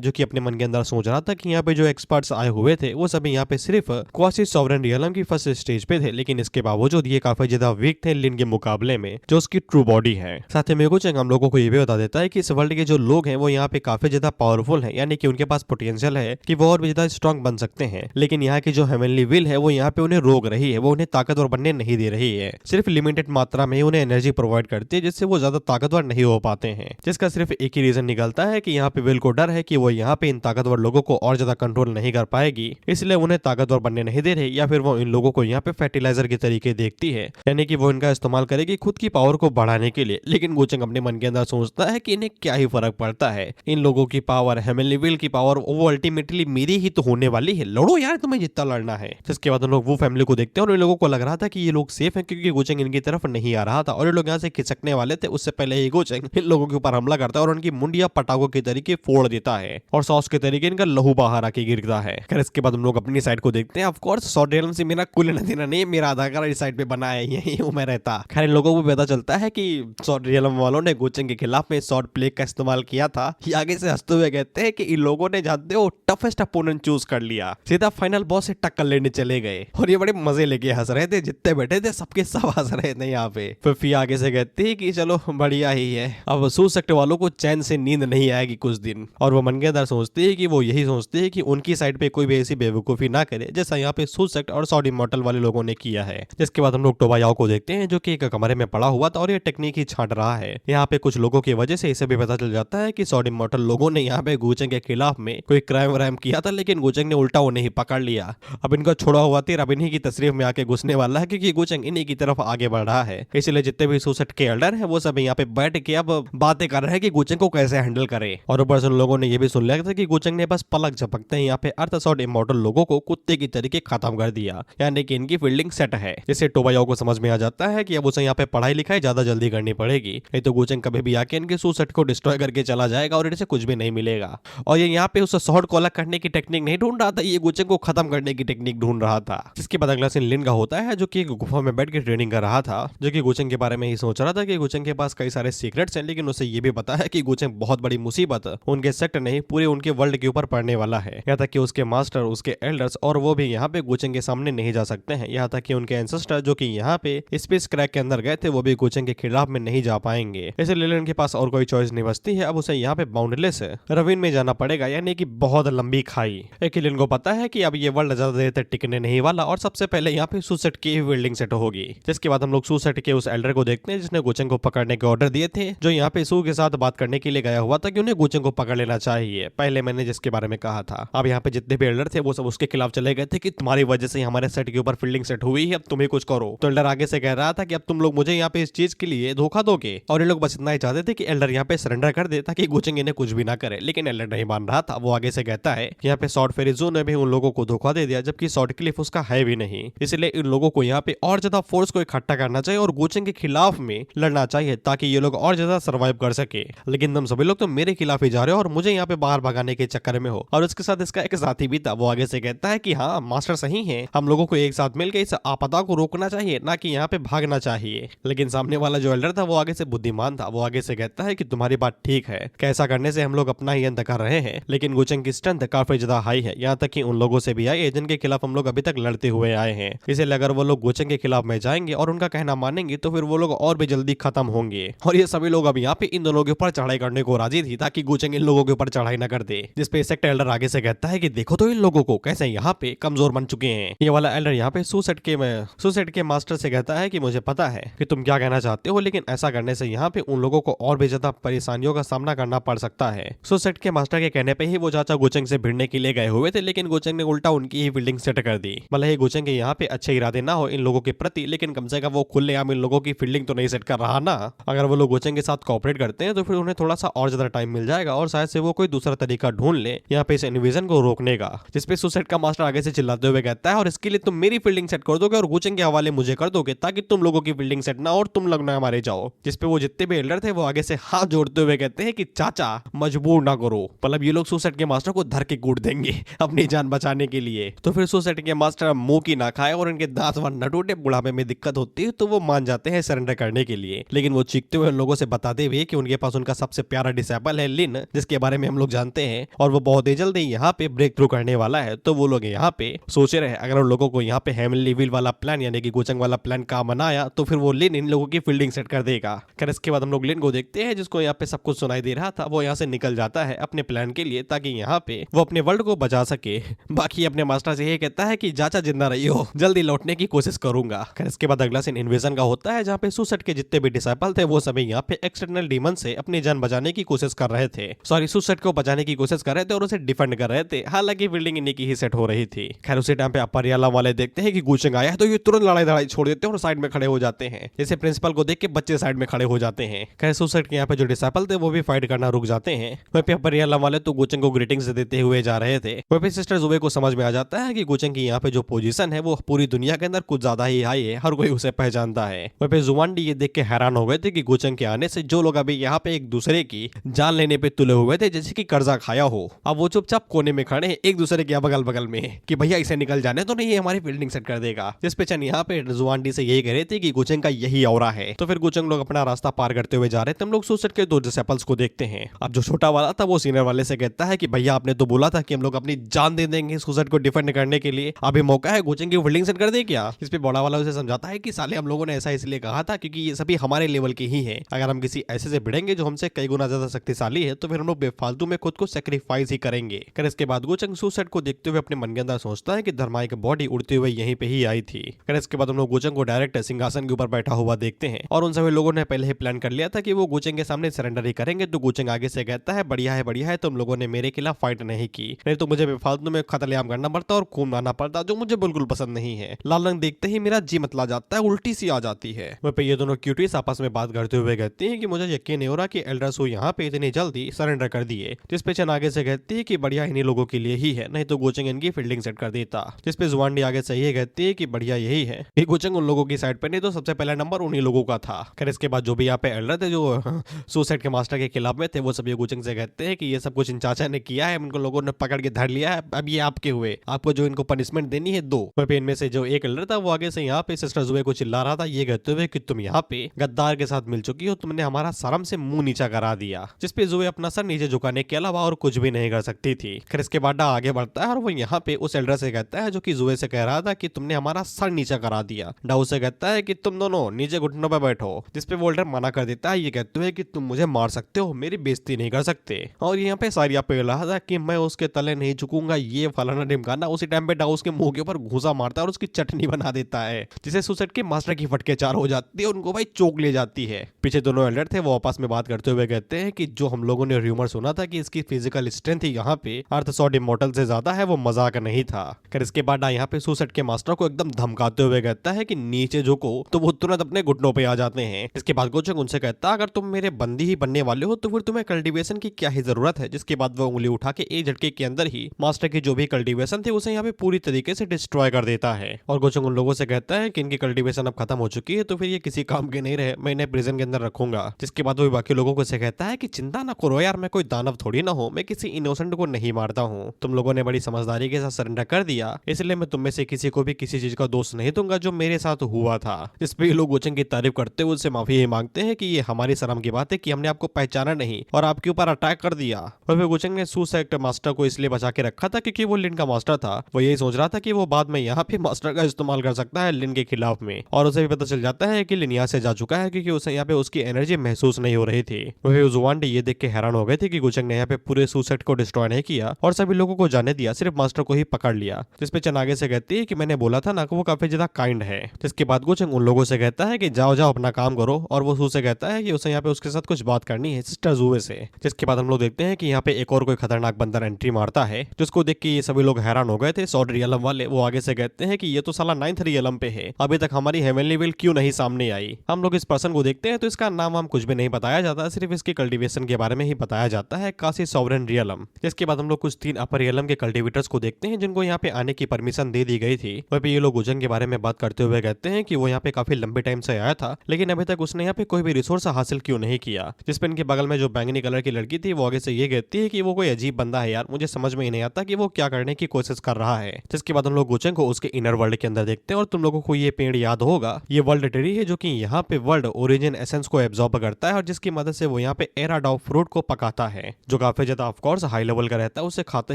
जो कि अपने मन के अंदर सोच रहा था कि यहाँ पे जो एक्सपर्ट्स आए हुए थे वो सभी यहाँ पे सिर्फ क्वासी सॉवरेन रियलम की फर्स्ट स्टेज पे थे, लेकिन इसके बावजूद ये काफी ज्यादा वीक थे लिन के मुकाबले में जो उसकी ट्रू बॉडी है। साथ ही में गोचेंग हम लोगों को ये भी बता देता है कि इस वर्ल्ड के जो लोग हैं वो यहाँ पे काफी ज्यादा पावरफुल हैं, यानी कि उनके पास पोटेंशियल है कि वो और भी ज्यादा स्ट्रॉन्ग बन सकते हैं, लेकिन यहाँ की जो हेवनली विल है वो यहाँ पे उन्हें रोक रही है, वो उन्हें ताकतवर बनने नहीं दे रही है। सिर्फ लिमिटेड मात्रा में उन्हें एनर्जी प्रोवाइड करती है जिससे वो ज्यादा ताकतवर नहीं हो पाते हैं, जिसका सिर्फ एक ही रीजन निकलता है कि यहाँ पे विल को डर है कि वो यहाँ पे इन ताकतवर लोगों को और ज्यादा कंट्रोल नहीं कर पाएगी, इसलिए उन्हें ताकतवर बनने नहीं दे रही, या फिर वो इन लोगों को यहाँ पे फर्टिलाइजर के तरीके देखती है, यानी कि वो इनका इस्तेमाल करेगी खुद की पावर को बढ़ाने के लिए। लेकिन गोचेंग अपने मन के अंदर सोचता है कि इन्हें क्या ही फर्क पड़ता है, इन लोगों की पावर, हेवनली विल की पावर वो अल्टीमेटली मेरी ही तो होने वाली है, लड़ो यार तुम्हें जितना लड़ना है। जिसके बाद हम लोग वो फैमिली को देखते हैं और इन लोगों को लग रहा था कि ये लोग सेफ हैं क्योंकि गोचेंग इनकी तरफ नहीं आ रहा था और ये लोग यहाँ से खिसकने वाले थे, उससे पहले ही गोचेंग इन लोगों के ऊपर हमला करता है और उनकी मुंडिया पटाखों के तरीके फोड़ देता है और सॉस के तरीके इनका लहू बाहर आके गिरता है। फिर इसके बाद हम लोग अपनी साइड को देखते हैं। ऑफ कोर्स सॉर्ड रियलम से मेरा कुल लेना देना नहीं, मेरा आधार कार्ड इस साइड पे बना है, यही हूं मैं रहता। खैर इन लोगों को पता चलता है कि सॉर्ड रियलम वालों ने गोचेंग के खिलाफ में सॉर्ड प्लेग का इस्तेमाल किया था। ये आगे से हंसते हुए कहते हैं कि इन लोगों ने जानते हो टफेस्ट अपोनेंट चूज कर लिया, सीधा फाइनल बॉस से टक्कर लेने चले गए और ये बड़े मजे लेके हंस रहे थे, जितने बैठे थे सबके सब हंस रहे थे यहाँ पे। फिर फिर आगे से कहती है कि चलो बढ़िया ही है, अब सूज सेक्टर वालों को चैन से नींद नहीं आएगी कुछ दिन, और वो मन के अंदर सोचती है कि वो यही सोचती है कि उनकी साइड पे कोई भी ऐसी बेवकूफी ना करे जैसा यहाँ पे सूज सेक्टर और सॉर्ड इमॉर्टल वाले लोगों ने किया है। जिसके बाद हम लोग टोबायाओ को देखते हैं जो कि एक कमरे में पड़ा हुआ था और ये टेक्निक ही छांट रहा है। यहाँ पे कुछ लोगों की वजह से इसे भी पता चल जाता है कि सॉर्ड इमॉर्टल लोगों ने यहाँ पे गोचेंग के खिलाफ में कोई क्राइम व्राइम किया था, लेकिन गोचेंग ने उल्टा उन्हें ही पकड़ लिया। अब इनका छोड़ा हुआ तीर अब इन्हीं की तशरीफ में आके घुसने वाला है क्योंकि गोचेंग इन्हीं की तरफ आगे बढ़ रहा है, इसलिए जितने भी सूसेट के एल्डर हैं वो सब यहाँ पे बैठ के अब बातें कर रहे हैं कि गोचेंग को कैसे हैंडल करे। और ऊपर से उन लोगों ने ये भी सुन लिया था कि गोचेंग ने बस पलक झपकते हैं यहाँ पे अर्थ सॉर्ड इमॉर्टल लोगों को कुत्ते की तरीके खत्म कर दिया, यानी कि इनकी फील्डिंग सेट है। जिससे टोबायाओ को समझ में आ जाता है कि अब उसे यहाँ पे पढ़ाई लिखाई ज्यादा जल्दी करनी पड़ेगी, नहीं तो गोचेंग कभी भी आके इनके सूसेट को डिस्ट्रॉय करके चला जाएगा और इनसे कुछ भी नहीं मिलेगा। और ये यहाँ पे उस सॉर्ड को अलग करने की टेक्निक नहीं ढूंढ रहा था, ये गोचेंग को खत्म करने की टेक्निक ढूंढ रहा था। जिसके बाद अगला सीन लिन का होता है जो कि एक गुफा में बैठ के ट्रेनिंग कर रहा था, जो कि गोचेंग के बारे में ही सोच रहा था कि गोचेंग के पास कई सारे सीक्रेट्स हैं, लेकिन उसे ये भी पता है कि गोचेंग बहुत बड़ी मुसीबत उनके सेक्ट नहीं पूरे उनके वर्ल्ड के ऊपर पड़ने वाला है। यहाँ तक कि उसके मास्टर, उसके एल्डर्स और वो भी यहाँ पे गोचेंग के सामने नहीं जा सकते हैं। यहाँ तक कि उनके एंसेस्टर जो कि यहाँ पे स्पेस क्रैक के अंदर गए थे वो भी गोचेंग के खिलाफ में नहीं जा पाएंगे। इसलिए लिन के पास और कोई चॉइस नहीं बचती है, अब उसे यहाँ पे बाउंडलेस रवीन में जाना पड़ेगा, यानी कि बहुत लंबी खाई। एक लिन को पता है कि अब ये वर्ल्ड ज्यादा देर तक टिकने नहीं वाला और सबसे पहले यहाँ पे सूसेट की बिल्डिंग सेट होगी। जिसके बाद हम लोग सूसेट के उस एल्डर को देखते हैं जिसने गोचेंग को पकड़ने के ऑर्डर दिए थे, जो यहाँ पे सू के साथ बात करने के लिए गया हुआ था कि उन्हें गोचेंग को पकड़ लेना चाहिए, पहले मैंने जिसके बारे में कहा था। अब यहाँ पे जितने भी एल्डर थे वो सब उसके खिलाफ चले गए थे कि तुम्हारी वजह से हमारे सेट के ऊपर फील्डिंग सेट हुई है, अब तुम ही कुछ करो। तो एल्डर आगे से कह रहा था कि अब तुम लोग मुझे यहाँ पे इस चीज के लिए धोखा दोगे, और ये लोग बस इतना ही चाहते थे कि एल्डर यहाँ पे सरेंडर कर दे ताकि गोचेंग इन्हें कुछ भी ना करे, लेकिन एल्डर नहीं मान रहा था। वो आगे से कहता है यहाँ पे सॉर्ड फेरिजो ने भी उन लोगों को धोखा दे दिया, जबकि सॉर्ड क्लिफ उसका है भी नहीं, इसलिए इन लोगों को यहाँ पे और ज्यादा फोर्स को इकट्ठा करना चाहिए और गोचेंग के खिलाफ में लड़ना चाहिए ताकि ये लोग और ज्यादा सर्वाइव कर सके। लेकिन तुम सभी लोग तो मेरे खिलाफ ही जा रहे हो और मुझे यहाँ पे बाहर भगाने के चक्कर में हो। और उसके साथ इसका एक साथी भी था, वो आगे से कहता है कि हाँ मास्टर सही है, हम लोगों को एक साथ मिलकर इस आपदा को रोकना चाहिए, ना कि यहाँ पे भागना चाहिए। लेकिन सामने वाला जो एल्डर था वो आगे से बुद्धिमान था, वो आगे से कहता है कि तुम्हारी बात ठीक है, कैसा करने से हम लोग अपना ही अंत कर रहे हैं, लेकिन गोचेंग की स्ट्रेंथ काफी ज्यादा हाई है, यहाँ तक कि उन लोगों से भी आई है जिनके खिलाफ हम लोग अभी तक लड़ते हुए आए हैं। इसलिए अगर वो लोग गोचेंग के खिलाफ में जाएंगे और उनका कहना मानेंगे तो फिर वो लोग और भी जल्दी खत्म होंगे। और ये सभी लोग अब यहाँ पे इन दोनों के ऊपर चढ़ाई करने को राजी थी ताकि गोचेंग इन लोगों के ऊपर चढ़ाई न कर दे। जिसपे सेक्ट एल्डर आगे से कहता है कि देखो तो इन लोगों को कैसे यहाँ पे कमजोर बन चुके हैं। ये वाला एल्डर यहाँ पे सूसेट के मास्टर से कहता है कि मुझे पता है कि तुम क्या कहना चाहते हो, लेकिन ऐसा करने से यहाँ पे उन लोगों को और भी ज्यादा परेशानियों का सामना करना पड़ सकता है। सूसेट के मास्टर के कहने पे ही वो चाचा गोचेंग से भिड़ने के लिए गए हुए थे, लेकिन गोचेंग ने उल्टा उनकी ही बिल्डिंग सेट कर दी। भले ही गोचेंग के यहाँ पे अच्छे इरादे ना हो इन लोगों के प्रति, लेकिन कम से कम वो खुलेआम इन लोगों की फील्डिंग तो नहीं सेट कर रहा ना। अगर वो लोग गोचेंग के साथ कोऑपरेट करते हैं तो फिर उन्हें थोड़ा सा और ज्यादा टाइम मिल जाएगा जाएगा और शायद से वो कोई दूसरा तरीका ढूंढ ले यहाँ पे इस इन्वेजन को रोकने का। जिसपे सुसेट का मास्टर आगे से चिल्लाते हुए कहता है और इसके लिए तुम मेरी फील्डिंग सेट कर दोगे और गुचेंग के हवाले मुझे कर दोगे ताकि तुम लोगों की फील्डिंग सेट ना और तुम लोग ना मारे जाओ। जिसपे वो जितने भी एल्डर थे वो आगे से हाथ जोड़ते हुए कहते हैं कि चाचा मजबूर ना करो, मतलब ये लोग सुसेट के मास्टर को धर के कूट देंगे अपनी जान बचाने के लिए। तो फिर सुसेट के मास्टर मुंह की ना खाए और इनके दांत वांत न टूटे, बुढ़ापे में दिक्कत होती है तो वो मान जाते हैं सरेंडर करने के लिए। लेकिन वो चीखते हुए लोगों से बताते हुए कि उनके पास उनका सबसे प्यारा डिसेबल है लिन, जिसके बारे में हम लोग जानते हैं और वो बहुत ही जल्दी यहाँ पे ब्रेक थ्रू करने वाला है। तो वो लोग यहाँ पे सोचे रहे अगर उन लोगों को यहाँ पे हेमनली व्हील वाला प्लान यानी कि गुचेंग वाला प्लान काम बनाया तो फिर वो लिन इन लोगों की फील्डिंग सेट कर देगा। खैर इसके बाद हम लोग लिन को देखते हैं जिसको यहाँ पे सब कुछ सुनाई दे रहा था। वो यहाँ से निकल जाता है अपने प्लान के लिए ताकि यहाँ पे वो अपने वर्ल्ड को बचा सके। बाकी अपने मास्टर से ये कहता है कि चाचा जिंदा रही हो, जल्दी लौटने की कोशिश करूंगा। खैर इसके बाद अगला सीन इन्वेजन का होता है जहाँ पे सुसेट के जितने भी डिसाइपल थे वो सभी यहाँ पे एक्सटर्नल डीमन से अपनी जान बचाने की कोशिश कर रहे थे, सॉरी सुसेट को बचाने की कोशिश कर रहे थे और उसे डिफेंड कर रहे थे। हालांकि बिल्डिंग इन्हीं की ही सेट हो रही थी। खैर उसी टाइम पे अपर याला वाले देखते हैं कि गुचेंग आया है तो ये तुरंत लड़ाई लड़ाई छोड़ देते हैं और साइड में खड़े हो जाते हैं। जैसे प्रिंसिपल को देख के बच्चे साइड में खड़े हो जाते हैं। खैर सुसेट के यहाँ पे जो डिसाइपल थे वो भी फाइट करना रुक जाते हैं। वहीं पे अपर याला वाले तो गुचेंग को ग्रीटिंग्स देते हुए जा रहे थे। वहीं पे सिस्टर जुबे को समझ में आ जाता है कि गुचेंग की यहाँ पे जो पोजीशन है वो पूरी दुनिया के अंदर कुछ ज्यादा ही हाई है, हर कोई उसे पहचानता है। वहीं पे जुवानडी ये देख के हैरान हो गए थे कि गुचेंग के आने से जो लोग अभी यहाँ पे एक दूसरे की जान लेने पे तुले हुए थे जैसे कि कर्जा खाया हो, अब वो चुपचाप कोने में खड़े हैं एक दूसरे के बगल बगल में कि भैया इसे निकल जाने तो नहीं, हमारी फील्डिंग सेट कर देगा। जिस पे चन यहाँ पे जुवानडी से यही कह रहे थे कि गुचेंग का यही औरा है। तो फिर गुचेंग लोग अपना रास्ता पार करते हुए जा रहे थे। हम लोग सुसेट के दो डिसेपल्स को देखते हैं। अब जो छोटा वाला था वो सीनियर वाले से कहता है कि भैया आपने तो बोला था कि हम लोग अपनी जान दे देंगे सुसेट को डिफेंड करने के लिए, अभी मौका है गुचेंग की फील्डिंग सेट कर दे क्या। इस पे बड़ा वाला उसे समझाता है कि साले हम लोगों ने ऐसा इसलिए कहा था क्योंकि ये सभी हमारे लेवल के ही हैं, अगर हम किसी ऐसे से भिड़ेंगे जो हमसे कई गुना ज्यादा शक्तिशाली है तो फिर हम लोग बेफालतू में खुद को सेक्रीफाइस ही करेंगे। फिर इसके बाद गुचेंग सुसेट को देखते हुए अपने मन के अंदर सोचता है कि धर्माई की बॉडी उड़ते हुए यहीं पे ही आई थी। फिर इसके बाद हम लोग गुचेंग को डायरेक्ट सिंहासन के ऊपर बैठा हुआ देखते हैं और उन सभी लोगों ने पहले ही प्लान कर लिया था कि वो गुचेंग के सामने सरेंडर ही करेंगे। तो गुचेंग आगे से कहता है बढ़िया है तुम लोगों ने मेरे खिलाफ फाइट नहीं की, नहीं तो मुझे बेफालतू में कत्लेआम करना पड़ता और खून आना पड़ता जो मुझे बिल्कुल पसंद नहीं है। लाल रंग देखते ही मेरा जी मतला जाता है, उल्टी सी आ जाती है। वहीं पे ये दोनों क्यूटीज आपस में बात करते हुए कहते हैं कि मुझे यकीन नहीं हो रहा कि एल्डर्स यहाँ पे इतनी जल्दी सरेंडर कर दिए। जिस पे चन आगे से कहती है कि बढ़िया इन्हीं लोगों के लिए ही है, नहीं तो गुचेंग इनकी फील्डिंग सेट कर देता। जिस पे जुवानडी आगे से ये कहती है कि बढ़िया यही है कि गुचेंग उन लोगों की साइड पे नहीं तो सबसे पहला नंबर उन्हीं लोगों का था। खैर इसके बाद जो भी यहाँ पे एल्डर थे जो सुसेट के मास्टर के खिलाफ में थे वो सभी गुचेंग से कहते हैं कि ये सब कुछ इन चाचा ने किया है, इनको लोगों ने पकड़ के धर लिया है, अब ये आपके हुए, आपको जो इनको पनिशमेंट देनी है दो। वहीं पे इनमें से जो एक एल्डर था वो आगे से यहाँ पे सिस्टर जुबे को चिल्ला रहा था ये कहते हुए कि तुम यहाँ पे गद्दार के साथ मिल चुकी हो, तुमने हमारा शर्म से मुंह नीचा करा दिया। जिस पे जुबे अपना सर नीचे झुकाने के अलावा और कुछ भी नहीं कर सकती थी। फिर इसके बाद आगे बढ़ता है और वो यहाँ पे उस एल्डर से कहता है जो कि जुबे से कह रहा था कि तुमने हमारा सर नीचा करा दिया। डाउ से कहता है कि तुम दोनों नीचे घुटनों पे बैठो। जिस पे वो एल्डर मना कर देता है, ये कहते हुए कि तुम मुझे मार सकते हो, मेरी बेइज्जती नहीं कर सकते। और यहाँ पे सारिया पे रहा था कि मैं उसके तले नहीं झुकूंगा, ये फलाना ढिमकाना। उसी टाइम पे डाउस के मुंह के ऊपर घूसा मारता है और उसकी चटनी बना देता है, जिसे सुसेट के मास्टर की फटके चार हो जाती है, उनको भाई चोक ले जाती है। पीछे दोनों एल्डर थे वो आपस में बात करते हुए कहते हैं कि जो हम लोगों ने र्यूमर सुना था कि इसकी फिजिकल स्ट्रेंथ ही यहाँ पे अर्थ सॉर्ड इमॉर्टल से ज्यादा है वो मजाक नहीं था। फिर इसके बाद यहाँ पे सुसेट के मास्टर को एकदम धमकाते हुए कहता है कि नीचे झुको, तो वो तुरंत अपने घुटनों पे आ जाते हैं। इसके बाद गुचेंग उनसे कहता है अगर तुम मेरे बंदी ही बनने वाले हो तो फिर तुम्हें कल्टीवेशन की क्या ही जरूरत है। जिसके बाद वो उंगली उठा के एक झटके के अंदर ही मास्टर की जो भी कल्टीवेशन थी उसे यहाँ पे पूरी तरीके से डिस्ट्रॉय कर देता है। और गुचेंग उन लोगों से कहता है कि इनकी कल्टीवेशन अब खत्म हो चुकी है तो फिर ये किसी काम के नहीं रहे, मैं इन्हें प्रिजन के अंदर रखूंगा। जिसके बाद वो बाकी लोगों को से कहता है कि चिंता ना करो यार, मैं कोई दानव थोड़ी ना हूँ, मैं किसी इनोसेंट को नहीं मारता हूँ। तुम लोगों ने बड़ी समझदारी के साथ सरेंडर कर दिया, इसलिए मैं तुम में से किसी को भी किसी चीज का दोष नहीं दूंगा जो मेरे साथ हुआ था। इस पे लोग गुचेंग की तारीफ करते हुए उससे माफी मांगते हैं कि ये हमारी शर्म की बात है कि हमने आपको पहचाना नहीं और आपके ऊपर अटैक कर दिया। और फिर गुचेंग ने सुसेट मास्टर को इसलिए बचा के रखा था क्योंकि वो लिन का मास्टर था। वो यही सोच रहा था कि वो बाद में यहाँ पे मास्टर का इस्तेमाल कर सकता है लिन के खिलाफ में। और उसे भी पता चल जाता है कि लिन यहाँ से जा चुका है क्योंकि उसे यहाँ पे उसकी एनर्जी महसूस नहीं हो रही थी। वही जुवानडी ये देख के हैरान हो गए थे कि गुचेंग ने यहाँ पे पूरे सुसेट को डिस्ट्रॉय नहीं किया और सभी लोगों को जाने दिया, सिर्फ मास्टर को ही पकड़ लिया। जिसपे चन आगे से कहती है कि मैंने बोला था ना कि वो काफी ज्यादा काइंड है। जिसके बाद गुचेंग उन लोगों से कहता है कि जाओ जाओ अपना काम करो और वो सू से कहता है कि उसे यहाँ पे उसके साथ कुछ बात करनी है सिस्टर जुवे से। जिसके बाद हम लोग देखते हैं कि यहाँ पे एक और कोई खतरनाक बंदर एंट्री मारता है जिसको देख के ये सभी लोग हैरान हो गए थे। सॉर्ड रियलम वाले वो आगे से कहते हैं कि ये तो साला 9th रियलम पे है, अभी तक हमारी हेवनली व्हील क्यों नहीं सामने आई। हम लोग इस पर्सन को देखते हैं तो इसका नाम हम कुछ भी नहीं बताया जाता, सिर्फ इसकी कल्टीवेशन के बारे में ही बताया जाता है काशी सॉवरेन रियलम। जिसके बाद हम लोग कुछ 3 अपर रियलम के कल्टिवेटर्स को देखते हैं जिनको यहाँ पे आने की परमिशन दे दी गई थी। वहीं पे ये लोग गुजंग के बारे में बात करते हुए कहते हैं कि वो यहाँ पे काफी लंबे टाइम से आया था, लेकिन अभी तक उसने यहाँ पे कोई भी रिसोर्स हासिल क्यों नहीं किया। जिसपे इनके बगल में जो बैंगनी कलर की लड़की थी वो आगे से ये कहती है कि वो कोई अजीब बंदा है यार, मुझे समझ में ही नहीं आता कि वो क्या करने की कोशिश कर रहा है। जिसके बाद हम लोग गुजंग को उसके इनर वर्ल्ड के अंदर देखते हैं और तुम लोगों को ये पेड़ याद होगा, ये वर्ल्ड ट्री है जो कि यहाँ पे वर्ल्ड ओरिजिन एसेंस को एब्जॉर्ब करता है और जिसकी मदद से वो यहाँ पे एराडॉप फ्रूट को पकाता है, जो काफी ज्यादा ऑफ कोर्स हाई लेवल का रहता है। उसे खाते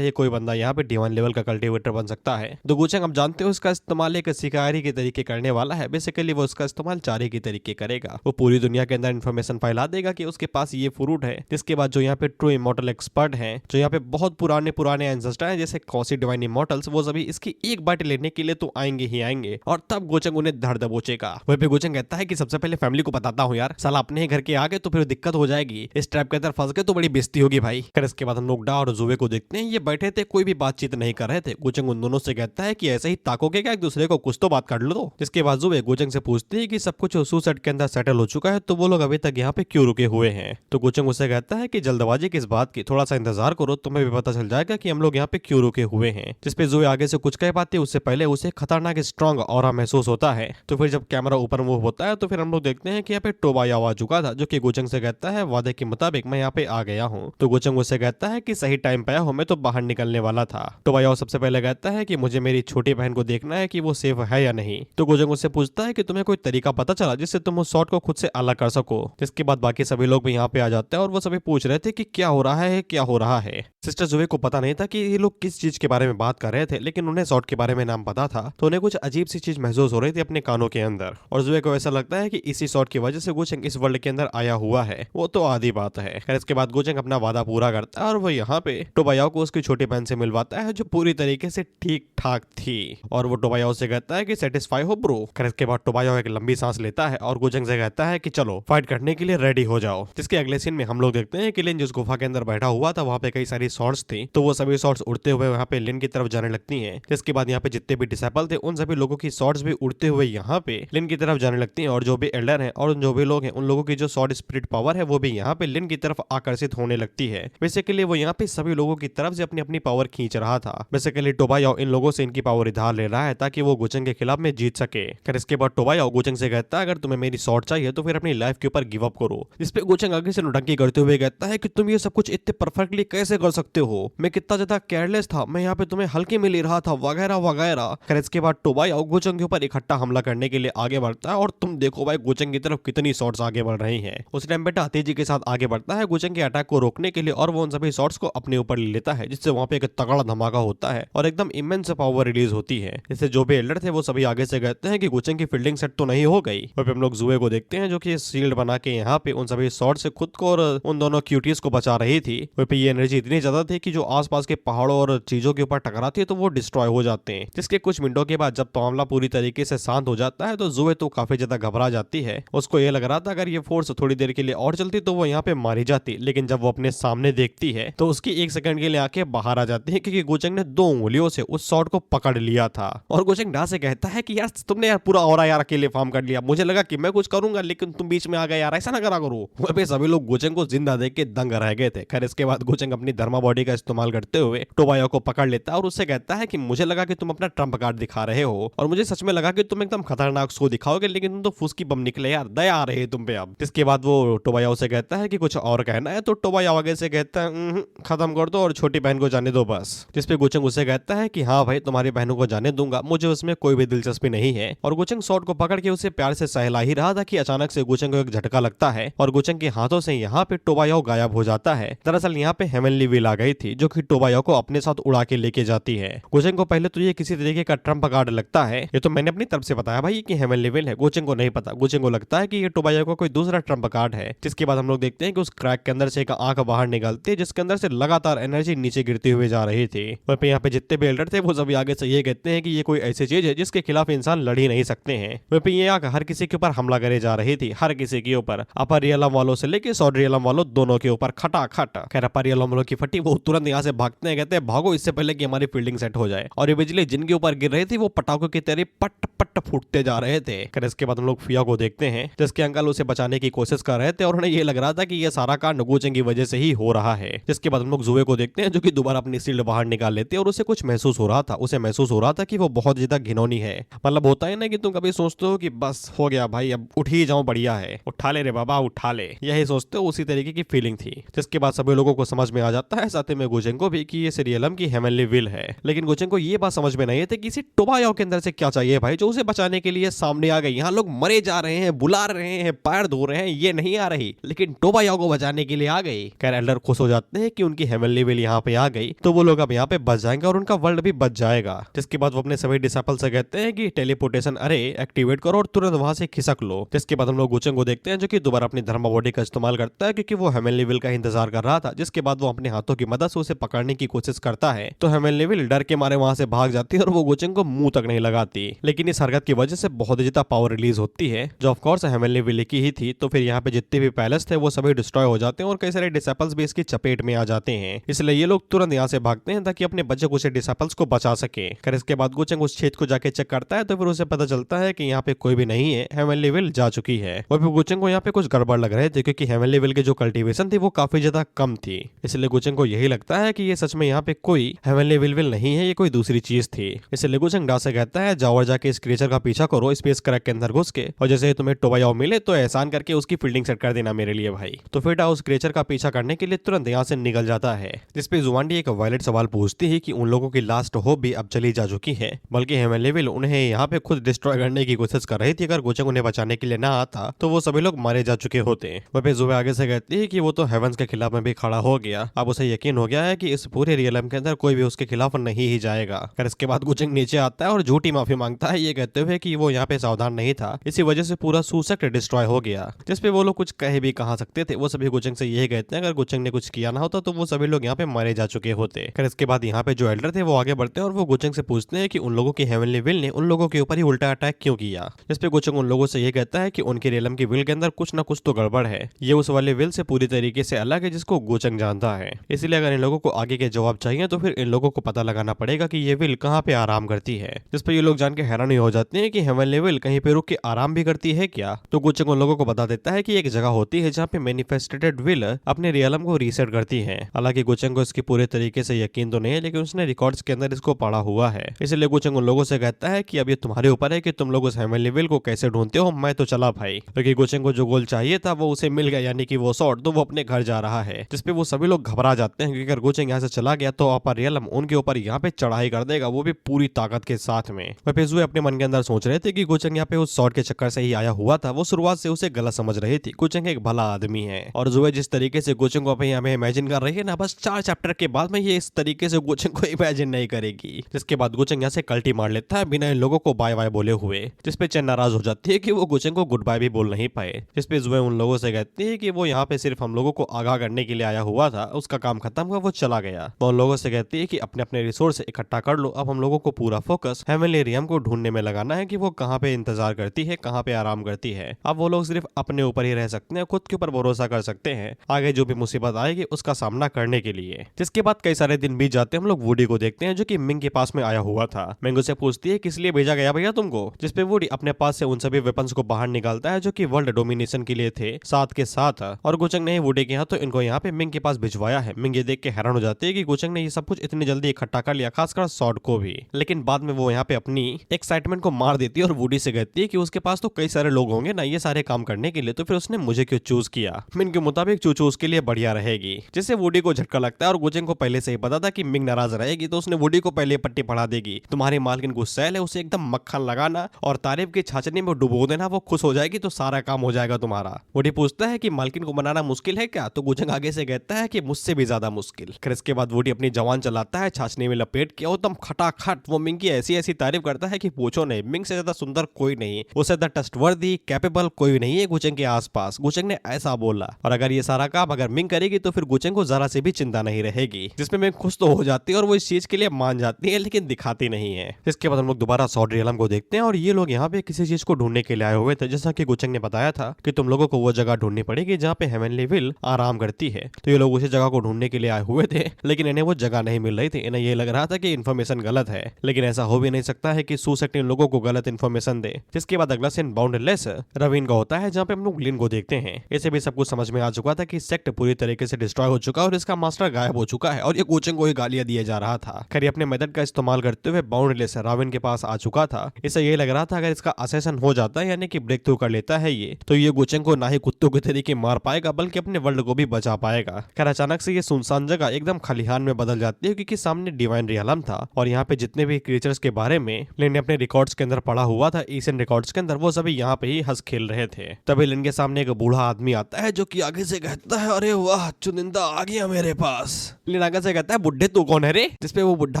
ही कोई बंदा यहाँ पे डिवाइन लेवल का कल्टीवेटर बन सकता है। तो गुचंग आप जानते हो उसका इस्तेमाल एक शिकारी के तरीके करने वाला है। बेसिकली वो उसका इस्तेमाल चारे के तरीके करेगा। वो पूरी दुनिया के अंदर इन्फॉर्मेशन फैला देगा कि उसके पास ये फ्रूट है। जिसके बाद जो यहाँ पे ट्रू इमॉर्टल एक्सपर्ट है, जो यहाँ पे बहुत पुराने एंसेस्टर हैं जैसे कौसी डिवाइन इमॉर्टल्स, वो सभी इसकी एक बाइट लेने के लिए तो आएंगे ही आएंगे और तब गुचंग उन्हें धड़ दबोचेगा। वहीं पे गुचंग कहता है कि सबसे पहले फैमिली को बताता हूँ यार, साला अपने ही घर के आगे तो फिर दिक्कत हो जाएगी, इस ट्रैप के अंदर फंस गए तो बड़ी बेइज्जती होगी भाई। फिर इसके बाद हम लोग डा और जुवे को देखते हैं, ये बैठे थे, कोई भी बातचीत नहीं कर रहे थे। गुचंग उन दोनों से कहता है कि ऐसे ही ताकोगे क्या एक दूसरे को, कुछ तो बात कर लो। जिसके बाद जुवे गुचंग से पूछती है कि सब कुछ सुसेट के अंदर सेटल हो चुका है तो वो लोग अभी तक यहाँ पे क्यों रुके हुए हैं। तो गुचंग उससे कहता है कि जल्दबाजी किस बात की, थोड़ा सा इंतजार करो, तुम्हें भी पता चल जाएगा कि हम लोग यहाँ पे क्यों रुके हुए हैं। जिसपे जुवे आगे से कुछ कह पाती है, उससे पहले उसे खतरनाक स्ट्रॉन्ग ऑरा महसूस होता है। तो फिर जब कैमरा ऊपर मूव होता है तो फिर हम लोग देखते हैं कि यहाँ पे टोबायाओ आ चुका था, जो कि गुचंग से कहता है वादे के मुताबिक मैं यहाँ पे आ गया हूँ। तो गुचंग उससे कहता है कि सही टाइम पे आया हूँ, मैं तो बाहर निकलने वाला था। टोबायाओ सबसे पहले कहता है कि मुझे मेरी छोटी बहन को देखना है कि वो सेफ है या नहीं। तो गुचंग उससे पूछता है कि तुम्हें कोई तरीका पता चला जिससे तुम उस शॉट को खुद से अलग कर सको। जिसके बाद बाकी सभी लोग भी यहाँ पे आ जाते हैं और वो सभी पूछ रहे थे कि क्या हो रहा है, क्या हो रहा है। सिस्टर जुवे को पता नहीं था कि ये लोग किस चीज के बारे में बात कर रहे थे, लेकिन उन्हें शॉट के बारे में नाम पता था तो उन्हें कुछ अजीब सी चीज महसूस हो रही थी अपने कानों के अंदर। और जुवे को ऐसा लगता है कि इसी शॉट की वजह से गुचंग इस वर्ल्ड के अंदर आया हुआ है, वो तो आधी बात है। फिर इसके बाद गुचंग अपना वादा पूरा करता है और वो यहाँ पे टोबायाओ को उसकी छोटी बहन से मिलवाता है जो पूरी तरीके से ठीक ठाक थी। और वो टोबायाओ से कहता है कि सेटिस्फाई हो ब्रो। फिर इसके बाद टोबायाओ एक लंबी सांस लेता है और गुचंग से कहता है कि चलो फाइट करने के लिए रेडी हो जाओ। जिसके अगले सीन में हम लोग देखते हैं कि लिन जिस गुफा के अंदर बैठा हुआ था वहाँ पे कई सारी शॉट्स थी, तो वो सभी शॉट्स उड़ते हुए यहाँ पे लिन की तरफ जाने लगती हैं। जिसके बाद यहाँ पे जितने भी डिसेबल थे उन सभी लोगों की शॉट्स भी उड़ते हुए यहाँ पे लिन की तरफ जाने लगती हैं और जो भी एल्डर हैं और जो भी लोग हैं उन लोगों की जो शॉर्ट स्पिरिट पावर है वो भी यहाँ पे लिन की तरफ आकर्षित होने लगती है। बेसिकली वो यहाँ पे सभी लोगों की तरफ से अपनी अपनी पावर खींच रहा था। बेसिकली टोबायाओ इन लोगों से इनकी पावर उधार ले रहा है ताकि वो गुचंग के खिलाफ में जीत सके। फिर इसके बाद टोबायाओ गुचंग से कहता है अगर तुम्हें मेरी शॉट चाहिए तो फिर अपनी लाइफ के ऊपर गिव अप करो। जिसपे गुचंग आगे से नौटंकी करते हुए कहता है कि तुम ये सब कुछ इतने परफेक्टली कैसे कर सकते हो, मैं कितना ज्यादा केयरलेस था, मैं यहाँ पे तुम्हें हल्के में ले रहा था वगैरह वगैरह। फिर इसके बाद टोबायाओ गुचंग के ऊपर इकट्ठा हमला करने के लिए आगे बढ़ता है और तुम देखो भाई गुचंग की तरफ कितनी शॉट्स आगे बढ़ रही हैं। उस टाइम बेटा तेजी के साथ आगे बढ़ता है गुचंग के अटैक को रोकने के लिए और वो उन सभी शॉट्स को अपने ऊपर ले लेता है, जिससे वहां पे एक तगड़ा धमाका होता है और एकदम इमेंस पावर रिलीज होती है। इससे जो भी एल्डर थे वो सभी आगे से कहते हैं कि गुचंग की फील्डिंग सेट तो नहीं हो गई। वहीं पे हम लोग जुए को देखते हैं जो कि शील्ड बना के यहाँ पे उन सभी शॉट से खुद को और उन दोनों क्यूटीज को बचा रही थी। वहीं पे ये एनर्जी इतनी ज्यादा थी कि जो आसपास के पहाड़ों और चीजों के ऊपर टकराती है तो वो डिस्ट्रॉय हो जाते हैं। जिसके कुछ मिनटों के बाद जब मामला पूरी तरीके से शांत हो जाता है तो जुए तो काफी ज्यादा घबरा जाती है। उसको ये लग रहा था अगर ये फोर्स थोड़ी देर के लिए और चलती तो वो यहाँ पे मारी जाती, लेकिन जब वो अपने सामने देखती है तो उसकी एक सेकंड के लिए आंखें बाहर आ जाती है क्योंकि गुचंग ने 2 उंगलियों से उस शॉट को पकड़ लिया था। और गुचंग डा से कहता है कि यार तुमने यार पूरा ऑरा यार अकेले फार्म कर लिया, मुझे लगा कि मैं कुछ करूंगा लेकिन तुम बीच में आ गए यार, ऐसा ना करा करो। वहीं पे सभी लोग गुचंग को जिंदा देख के दंग रह गए थे। खैर इसके बाद गुचंग अपनी धर्मा बॉडी का इस्तेमाल करते हुए टोबायाओ को पकड़ लेता है और उससे कहता है कि मुझे लगा कि तुम अपना ट्रम्प कार्ड दिखा रहे हो और मुझे सच में लगा कि तुम एकदम खतरनाक शो दिखाओगे, लेकिन तुम तो फुसकी बम निकले यार, दया आ रही है तुम पे अब। इसके बाद वो टोबायाओ से कहता है कि कुछ और कहना है, तो टोबायाओ आगे से कहता है खत्म कर दो और छोटी बहन को जाने दो बस। जिसपे गुचंग उससे कहता है कि हाँ भाई तुम्हारी बहनों को जाने दूंगा, मुझे उसमें कोई भी दिलचस्पी नहीं है। और गुचंग शॉट को पकड़ के उसे प्यार से सहला ही रहा था कि अचानक से गुचंग को एक झटका लगता है और गुचंग के हाथों से यहाँ पे टोबायाओ गायब हो जाता है। दरअसल यहाँ पे हेवनली व्हील आ गई थी जो कि टोबायाओ को अपने साथ उड़ा के लेके जाती है। गुचंग को पहले तो ये किसी तरीके का ट्रम्प कार्ड लगता है, ये तो मैंने अपनी तरफ से बताया भाई कि हेवनली व्हील है, गुचंग को नहीं पता। गुचंग को लगता है कि ये टोबायाओ का कोई दूसरा ट्रम्प कार्ड है। जिसके बाद हम लोग देखते हैं कि उस क्रैक के अंदर से एक आंख बाहर निकलती है जिसके अंदर से लगातार एनर्जी नीचे गिरती हुई जा रही थी। वहीं पे यहाँ पे जितने भी एल्डर थे वो सभी आगे से ये कहते हैं कि ये कोई ऐसी चीज है जिसके खिलाफ इंसान लड़ ही नहीं सकते हैं। वहीं पे ये आंख हर किसी के ऊपर हमला करे जा रही थी, हर किसी के ऊपर, अपर रियलम वालों से लेके सॉड रियलम वालों दोनों के ऊपर खटाखट। खैर अपर रियलम वालों की फटी, वो तुरंत यहाँ से भागते हैं, कहते हैं भागो इससे पहले कि हमारी फील्डिंग सेट हो जाए। और ये बिजली जिनके ऊपर गिर रही थी वो पटाखों की तरह पट पट फूटते जा रहे थे। फिर इसके बाद हम लोग फिया को देखते हैं जिसके अंकल उसे बचाने की कोशिश कर रहे थे और उन्हें ये लग रहा था कि ये सारा कांड गुचेंग की वजह से ही हो रहा है। जिसके बाद हम लोग जुए को देखते हैं जो कि दोबारा अपनी शील्ड बाहर निकाल लेते हैं और उसे कुछ महसूस हो रहा था। उसे महसूस हो रहा था कि वो बहुत ज्यादा घिनौनी है। मतलब होता है ना कि तुम कभी सोचते हो कि बस हो गया भाई, अब उठ ही जाऊं, बढ़िया है, उठा ले रे बाबा उठा ले, यही सोचते हो। उसी तरीके की फीलिंग थी। जिसके बाद सभी लोगों को समझ में आ जाता है, साथ में गुचेंग को भी, कि ये सीरियलम की हेवनली विल है। लेकिन गुचेंग को ये बात समझ में नहीं थी कि इसे टोबायाओ के अंदर से क्या चाहिए भाई, जो उसे बचाने के लिए सामने आ गई। यहाँ लोग मरे जा रहे हैं, बुला रहे हैं, पैर धो रहे हैं, ये नहीं आ रही, लेकिन टोबायाओ को बचाने के लिए आ गई। खैर एल्डर खुश हो जाते हैं कि उनकी हेवनली विल यहाँ पे आ गई, तो वो लोग अब यहाँ पे बच जाएंगे और उनका वर्ल्ड भी बच जाएगा। जिसके बाद वो अपने सभी डिसाइपल से कहते हैं कि टेलीपोर्टेशन अरे एक्टिवेट करो और तुरंत वहां से खिसक लो। जिसके बाद हम लोग गुचेंग को देखते हैं जो कि दोबारा अपनी धर्मा बॉडी का इस्तेमाल करता है, क्योंकि वो हेवनली विल का इंतजार कर रहा था। जिसके बाद वो अपने हाथों की मदद से उसे पकड़ने की कोशिश करता है, तो हेवनली विल डर के मारे वहां से भाग जाती है और वो गुचेंग को मुंह तक नहीं लगाती। लेकिन इस हरकत की वजह से बहुत ज्यादा पावर रिलीज होती है, जो ऑफ कोर्स हेवनली विल की ही थी। तो फिर यहाँ पे जितने भी पैलेस थे वो सभी डिस्ट्रॉय हो जाते हैं और कई सारे डिसाइपल्स भी इसकी चपेट में आ जाते हैं। इसलिए ये लोग तुरंत यहाँ से भागते हैं ताकि अपने बच्चे कुछ डिसाइपल्स को बचा सके। फिर इसके बाद गुचेंग उस छेद को जाके चेक करता है, तो फिर उसे पता चलता है कि यहाँ पे कोई भी नहीं है, हेवनली विल जा चुकी है। और फिर गुचेंग को यहाँ पे कुछ गड़बड़ लग रहे थे, क्योंकि हेवनली विल की जो कल्टीवेशन थी वो काफी ज्यादा कम थी। इसलिए गुचेंग को यही लगता है कि ये सच में यहाँ पे कोई हेवनली विल नहीं है, ये कोई दूसरी चीज थी। इसलिए गुचेंग डा से कहता है, जाओ और जाके इस क्रिएचर का पीछा करो स्पेस क्रैक के अंदर घुस के, और जैसे तुम्हें टोबायाओ मिले तो एहसान करके उसकी फील्डिंग सेट कर देना मेरे लिए भाई। तो फिर डा उस क्रिएचर का पीछा करने के लिए तुरंत यहाँ से निकल जाता है। जिसपे जुवांडी एक वायलेट सवाल पूछती है कि उन लोगों की लास्ट होप भी अब चली जा चुकी है, बल्कि हेवनली विल उन्हें यहाँ पे खुद डिस्ट्रॉय करने की कोशिश कर रही थी। अगर गुचेंग उन्हें बचाने के लिए ना आता तो वो सभी लोग मारे जा चुके होते। वह पे जुबे आगे से कहती है कि वो तो हेवंस के खिलाफ में भी खड़ा हो गया, अब उसे यकीन हो गया है कि इस पूरे रियलम के अंदर कोई भी उसके खिलाफ नहीं ही जाएगा। फिर इसके बाद गुचेंग नीचे आता है और झूठी माफी मांगता है, ये कहते हुए कि वो यहाँ पे सावधान नहीं था, इसी वजह से पूरा सूसेक्ट डिस्ट्रॉय हो गया। जिसपे वो लोग कुछ कह भी कहा सकते थे। वो सभी गुचेंग से यही कहते हैं, अगर गुचेंग ने कुछ किया ना होता तो वो सभी लोग यहाँ पे मारे जा चुके होते। फिर इसके बाद यहाँ पे जो एल्डर थे वो आगे बढ़ते हैं और वो गुचेंग से पूछते हैं कि उन लोगों की हेवनली विल ने उन लोगों के ऊपर ही उल्टा अटैक क्यों किया। जिसपे गुचेंग उन लोगों से ये कहता है कि उनके रियलम की विल के अंदर कुछ ना कुछ तो गड़बड़ है, ये उस वाले विल से पूरी तरीके से अलग है जिसको गुचेंग जानता है। इसलिए अगर इन लोगों को आगे के जवाब चाहिए तो फिर इन लोगों को पता लगाना पड़ेगा कि ये विल कहाँ पे आराम करती है। जिस पर ये लोग जान के हैरान ही हो जाते हैं कि हेवनली विल कहीं पे रुक के आराम भी करती है क्या। तो गुचेंग उन लोगों को बता देता है कि एक जगह होती है जहाँ पे मैनिफेस्टेड विल अपने रियलम को रीसेट करती है। हालांकि गुचेंग को इसकी पूरे तरीके से यकीन तो नहीं है, लेकिन उसने रिकॉर्ड्स के अंदर इसको पढ़ा हुआ है। इसलिए गुचेंग उन लोगों से कहता है कि अब ये तुम्हारे ऊपर है कि तुम लोग उस हेवनली विल को कैसे ढूंढते हो, मैं तो चला भाई। क्योंकि गुचेंग को जो गोल चाहिए था वो उसे मिल गया, यानी कि वो शॉट, तो वो अपने घर जा रहा है। जिसपे वो सभी लोग घबरा जाते हैं, क्योंकि अगर गुचेंग यहाँ से चला गया तो अपर रियलम उनके ऊपर यहाँ पे चढ़ाई कर देगा, वो भी पूरी ताकत के साथ में। वह जुए अपने मन के अंदर सोच रहे थे कि गुचेंग यहाँ पे उस शॉट के चक्कर से ही आया हुआ था। वो शुरुआत से उसे गलत समझ रही थी, गुचेंग एक भला आदमी है। और जुए जिस तरीके से गुचेंग को अपने यहाँ इमेजिन कर रही है ना, बस 4 चैप्टर के बाद में ये इस तरीके से गुचेंग को इमेजिन नहीं करेगी। जिसके बाद गुचेंग यहाँ से कल्टी मार लेता है बिना इन लोगों को बाय बाय बोले हुए। जिसपे चेन नाराज हो जाती है कि वो गुचेंग को गुड बाय भी बोल नहीं पाए। जिसपे जुए उन लोगों से कहती है कि वो यहाँ पे सिर्फ हम लोगों को आगाह करने के लिए आया हुआ था, उसका काम खत्म हुआ, वो चला गया। वो उन लोगों से कहती है कि अपने अपने रिसोर्स इकट्ठा कर लो, अब हम लोगों को पूरा फोकस हेवनली रियम को ढूंढने में लगाना है कि वो कहाँ पे इंतजार करती है, कहाँ पे आराम करती है। अब वो लोग सिर्फ अपने ऊपर ही रह सकते हैं, खुद के ऊपर भरोसा कर सकते हैं आगे जो भी मुसीबत आएगी उसका सामना करने के लिए। जिसके बाद कई सारे दिन बीत जाते हैं, हम लोग वुडी को देखते हैं जो कि मिंग के पास में आया हुआ था। मिंग उसे पूछती है किस लिए भेजा गया भैया तुमको। जिसपे वुडी अपने पास से उन सभी वेपन्स को बाहर निकालता है जो कि वर्ल्ड डोमिनेशन के लिए थे साथ के साथ। और गुचेंग ने वुडी के यहाँ तो इनको यहाँ पे मिंग के पास भिजवाया है। मिंग ये देख के हैरान हो जाती है कि गुचेंग ने ये सब कुछ इतनी जल्दी इकट्ठा कर लिया, खासकर सॉर्ड को भी। लेकिन बाद में वो यहाँ पे अपनी एक्साइटमेंट को मार देती है और वुडी से कहती है कि उसके पास तो कई सारे लोग होंगे ना ये सारे काम करने के लिए, तो फिर उसने मुझे क्यों चूज किया। मिंग के मुताबिक चूचू उसके लिए बढ़िया रहेगी। जिससे वुडी को झटका लगता है और गुचेंग को पहले से ही पता था कि मिंग नाराज रहेगी, तो उसने वुडी को पहले पट्टी पढ़ा देगी। तुम्हारी मालकिन गुस्सैल है, उसे एकदम मक्खन लगाना और तारीफ की छाछनी में डुबो देना, वो खुश हो जाएगी तो सारा काम हो जाएगा तुम्हारा। वुडी पूछता है कि मालकिन को मनाना मुश्किल है क्या, तो गुचेंग आगे से कहता है कि मुझसे भी ज्यादा मुश्किल। फिर इसके बाद वुडी अपनी जवान चलाता है, छाछनी में लपेट के एकदम खटाखट वो मिंग की ऐसी ऐसी तारीफ करता है कि पूछो नहीं। मिंग से ज्यादा सुंदर कोई नहीं, उससे ज्यादा ट्रस्टवर्दी कैपेबल कोई नहीं है गुचेंग के आसपास। गुचेंग ने ऐसा बोला। और अगर ये सारा काम अगर मिंग करेगी तो फिर गुचेंग को जरा से भी चिंता नहीं रहेगी। जिसमें मिंग खुश तो हो जाती है और वो इस चीज के लिए मान जाती है, लेकिन दिखाती नहीं है। इसके बाद हम लोग दोबारा सॉर्ड रियलम को देखते हैं और ये लोग यहाँ पे किसी चीज को ढूंढने के लिए आए हुए थे। जैसा कि गुचेंग ने बताया था कि तुम लोगों को वो जगह ढूंढनी पड़ेगी जहाँ पे हेवनली विल आराम करती है। तो ये लोग उसी जगह को ढूंढने के लिए आए हुए थे, लेकिन इन्हें वो जगह नहीं मिल रही थी। इन्हें ये लग रहा था कि इन्फॉर्मेशन गलत है, लेकिन ऐसा हो भी नहीं सकता है कि सूसेक्ट इन लोगों को गलत इन्फॉर्मेशन दे। जिसके बाद अगला सीन बाउंडलेस रवीन का होता है, जहाँ पे हम लोग लिन को देखते हैं। इसे भी सब कुछ समझ में आ चुका चुका था कि सेक्ट पूरी तरीके से डिस्ट्रॉय हो चुका है और इसका मास्टर गायब हो चुका है और ये गोचेंग को ही गालियां दिए जा रहा था। खैर अपने मेथड का इस्तेमाल करते हुए बाउंडलेस राविन के पास आ चुका था। इसे ये लग रहा था अगर इसका असेसन हो जाता है यानी कि ब्रेक थ्रू कर लेता है ये, तो ये गोचेंग को ना ही कुत्तों के तरीके मार पाएगा बल्कि अपने वर्ल्ड को भी बचा पाएगा। खैर अचानक से ये सुनसान जगह एकदम खलिहान में बदल जाती है क्योंकि सामने डिवाइन रियलम था और यहाँ पे जितने भी क्रिएचर्स के बारे में लिन ने अपने रिकॉर्ड्स के अंदर पढ़ा हुआ था, एशियन रिकॉर्ड्स के अंदर, वो सभी यहाँ पे ही हंस खेल रहे थे। तभी लिन के सामने एक बूढ़ा आदमी आता है जो कि आगे से कहता है, अरे वाह चुनिंदा आ गया मेरे पास। लिन आगे से कहता है, बुड्ढे तू कौन है रे? जिसपे वो बुढ़ा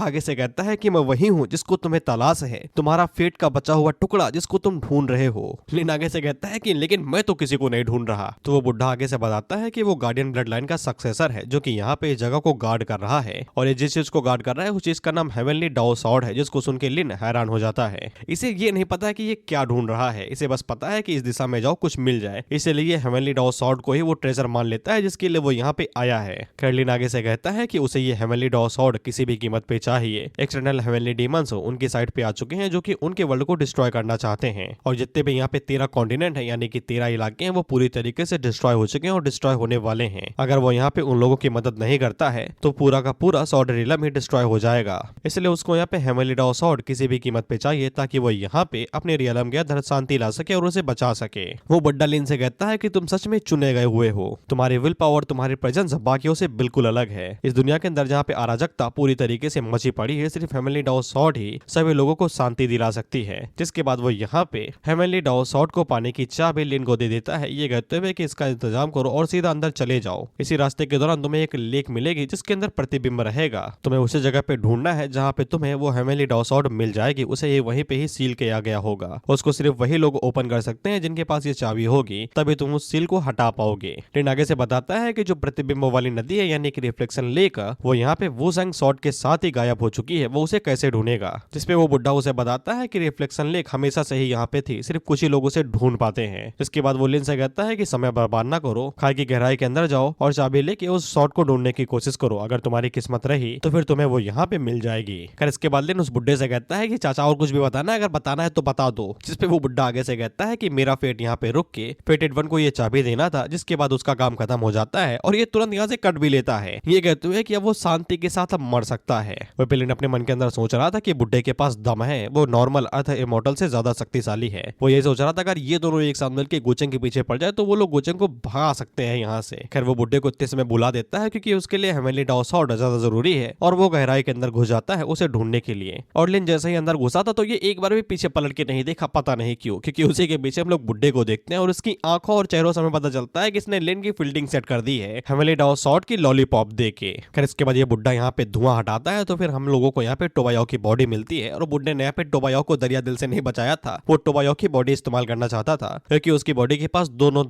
आगे से कहता है कि मैं वही हूँ जिसको तुम्हें तलाश है, तुम्हारा फेट का बचा हुआ टुकड़ा जिसको तुम ढूंढ रहे हो। लिन आगे से कहता है कि लेकिन मैं तो किसी को नहीं ढूंढ रहा। तो वो बुढ़ा आगे से बताता है कि वो गार्डियन ब्लड लाइन का सक्सेसर है जो कि यहाँ पे इस जगह को गार्ड कर रहा है और ये जिस चीज को गार्ड कर रहा है उस चीज का नाम हेवनली डाओ सॉर्ड है, जिसको सुन के लिन हैरान हो जाता है। इसे ये नहीं पता कि ये क्या ढूंढ रहा है, इसे बस पता है कि इस दिशा में जाओ कुछ मिल जाए, इसलिए हेवनली डाओ सॉर्ड को ही वो ट्रेजर मान लेता है जिसके लिए वो यहाँ पे आया है। लिन आगे से कहता है कि उसे ये हेवनली डाओ सॉर्ड किसी भी कीमत पे चाहिए। एक्सटर्नल हेवनली डीमंस उनकी साइड पे आ चुके हैं जो कि उनके वर्ल्ड को डिस्ट्रॉय करना चाहते हैं और जितने भी यहाँ पे 13 कॉन्टिनेंट है यानी कि 13 इलाके हैं वो पूरी तरीके से डिस्ट्रॉय हो चुके हैं और डिस्ट्रॉय होने वाले हैं। अगर वो यहाँ पे उन लोगों की मदद नहीं करता है तो पूरा का पूरा सॉर्ड रियलम ही डिस्ट्रॉय हो जाएगा। इसलिए उसको यहाँ पे हेवनली डाओ सॉर्ड किसी भी कीमत पे चाहिए ताकि वो यहाँ पे अपने रियलम के अंदर शांति ला सके और उसे बचा सके। वो बड्डा लिन से कहता है कि तुम सच में चुने गए हुए हो, तुम्हारी विल पावर, तुम्हारी प्रेजेंस बाकियों से बिल्कुल अलग है। इस दुनिया के अंदर जहाँ पे अराजकता पूरी तरीके से मची पड़ी है, सिर्फ हेवनली डाओ सॉर्ड ही सभी लोगों को शांति दिला सकती है। जिसके बाद वो यहाँ पे हेवनली डाओ सॉर्ड को पाने की चाबी लिन को दे देता है, ये कहते हुए कि इसका इंतजाम करो और सीधा अंदर चले जाओ। इसी रास्ते के दौरान तुम्हें एक लेक मिलेगी जिसके अंदर प्रतिबिंब रहेगा, तुम्हें उसी जगह पे ढूंढना है जहाँ पे तुम्हें वो हेवनली डाओ सॉर्ड मिल जाएगी। उसे ये वहीं पे ही सील किया गया होगा, उसको सिर्फ वही लोग ओपन कर सकते हैं जिनके पास ये चाबी होगी, तभी तुम उस सील को हटा पाओगे। लिन आगे से बताता है कि जो प्रतिबिंब वाली नदी है यानी कि रिफ्लेक्शन लेक, वो यहाँ पे वुज़ेंग सॉर्ड के साथ ही गायब हो चुकी है, वो उसे कैसे ढूंढेगा। जिसपे वो बुढ़ा उसे बताता है कि रिफ्लेक्शन लेक हमेशा से ही यहाँ पे थी, सिर्फ कुछ ही लोग उसे ढूंढ पाते हैं। इसके बाद वो लिन से कहता है कि समय बर्बाद ना करो, खाई की गहराई के अंदर जाओ और चाबी लेके उस सॉर्ड को ढूंढने की कोशिश करो, अगर तुम्हारी किस्मत रही तो फिर तुम्हें वो यहाँ पे मिल जाएगी। खैर इसके बाद लिन उस बुढ़े से कहता है कि चाचा और कुछ भी बताना है, अगर बताना है तो बता दो। जिसपे वो बुढ़ा आगे से कहता है कि मेरा फेट यहाँ पे रुक के फेटेड वन को ये चाबी देना था, जिसके बाद उसका काम खत्म हो जाता है और ये तुरंत यहाँ से कट भी लेता है। ये कहते हुए कि अब वो शांति के साथ अब मर सकता है। वो लिन अपने मन के अंदर सोच रहा था कि बुढ़े के पास दम है, वो नॉर्मल अर्थ इमॉर्टल से ज्यादा शक्तिशाली है। वो ये सोच रहा था अगर ये दोनों एक साथ मिलकर गोचेंग के पीछे पड़ जाए तो वो लोग गोचेंग को भगा सकते हैं यहाँ से। खैर वो बुढ़े को इतने समय बुला देता है क्योंकि उसके लिए हेवनली डाओ सॉर्ड ज्यादा जरूरी है और वो गहराई के अंदर घुस जाता है उसे ढूंढने के लिए। और लिन जैसे ही अंदर घुसा था तो ये एक बार भी पीछे पलट के नहीं देखा, पता नहीं क्यों, क्योंकि उसी के पीछे हम लोग बुढ़े को देखते हैं और उसकी आंखों और चेहरों से हमें पता चलता है कि इसने लिन की फील्डिंग सेट कर दी है हेवनली डाओ सॉर्ड की लॉलीपॉप देके। खैर इसके बाद ये बुढ़ा यहाँ पे धुआं हटाता है तो फिर हम लोगों को यहाँ पे टोबायो की बॉडी मिलती है और बुढ़े ने यहाँ पे टोबायो को दरिया दिल से नहीं बचाया था, वो टोबायो की बॉडी इस्तेमाल करना चाहता था क्योंकि उसकी बॉडी के पास दोनों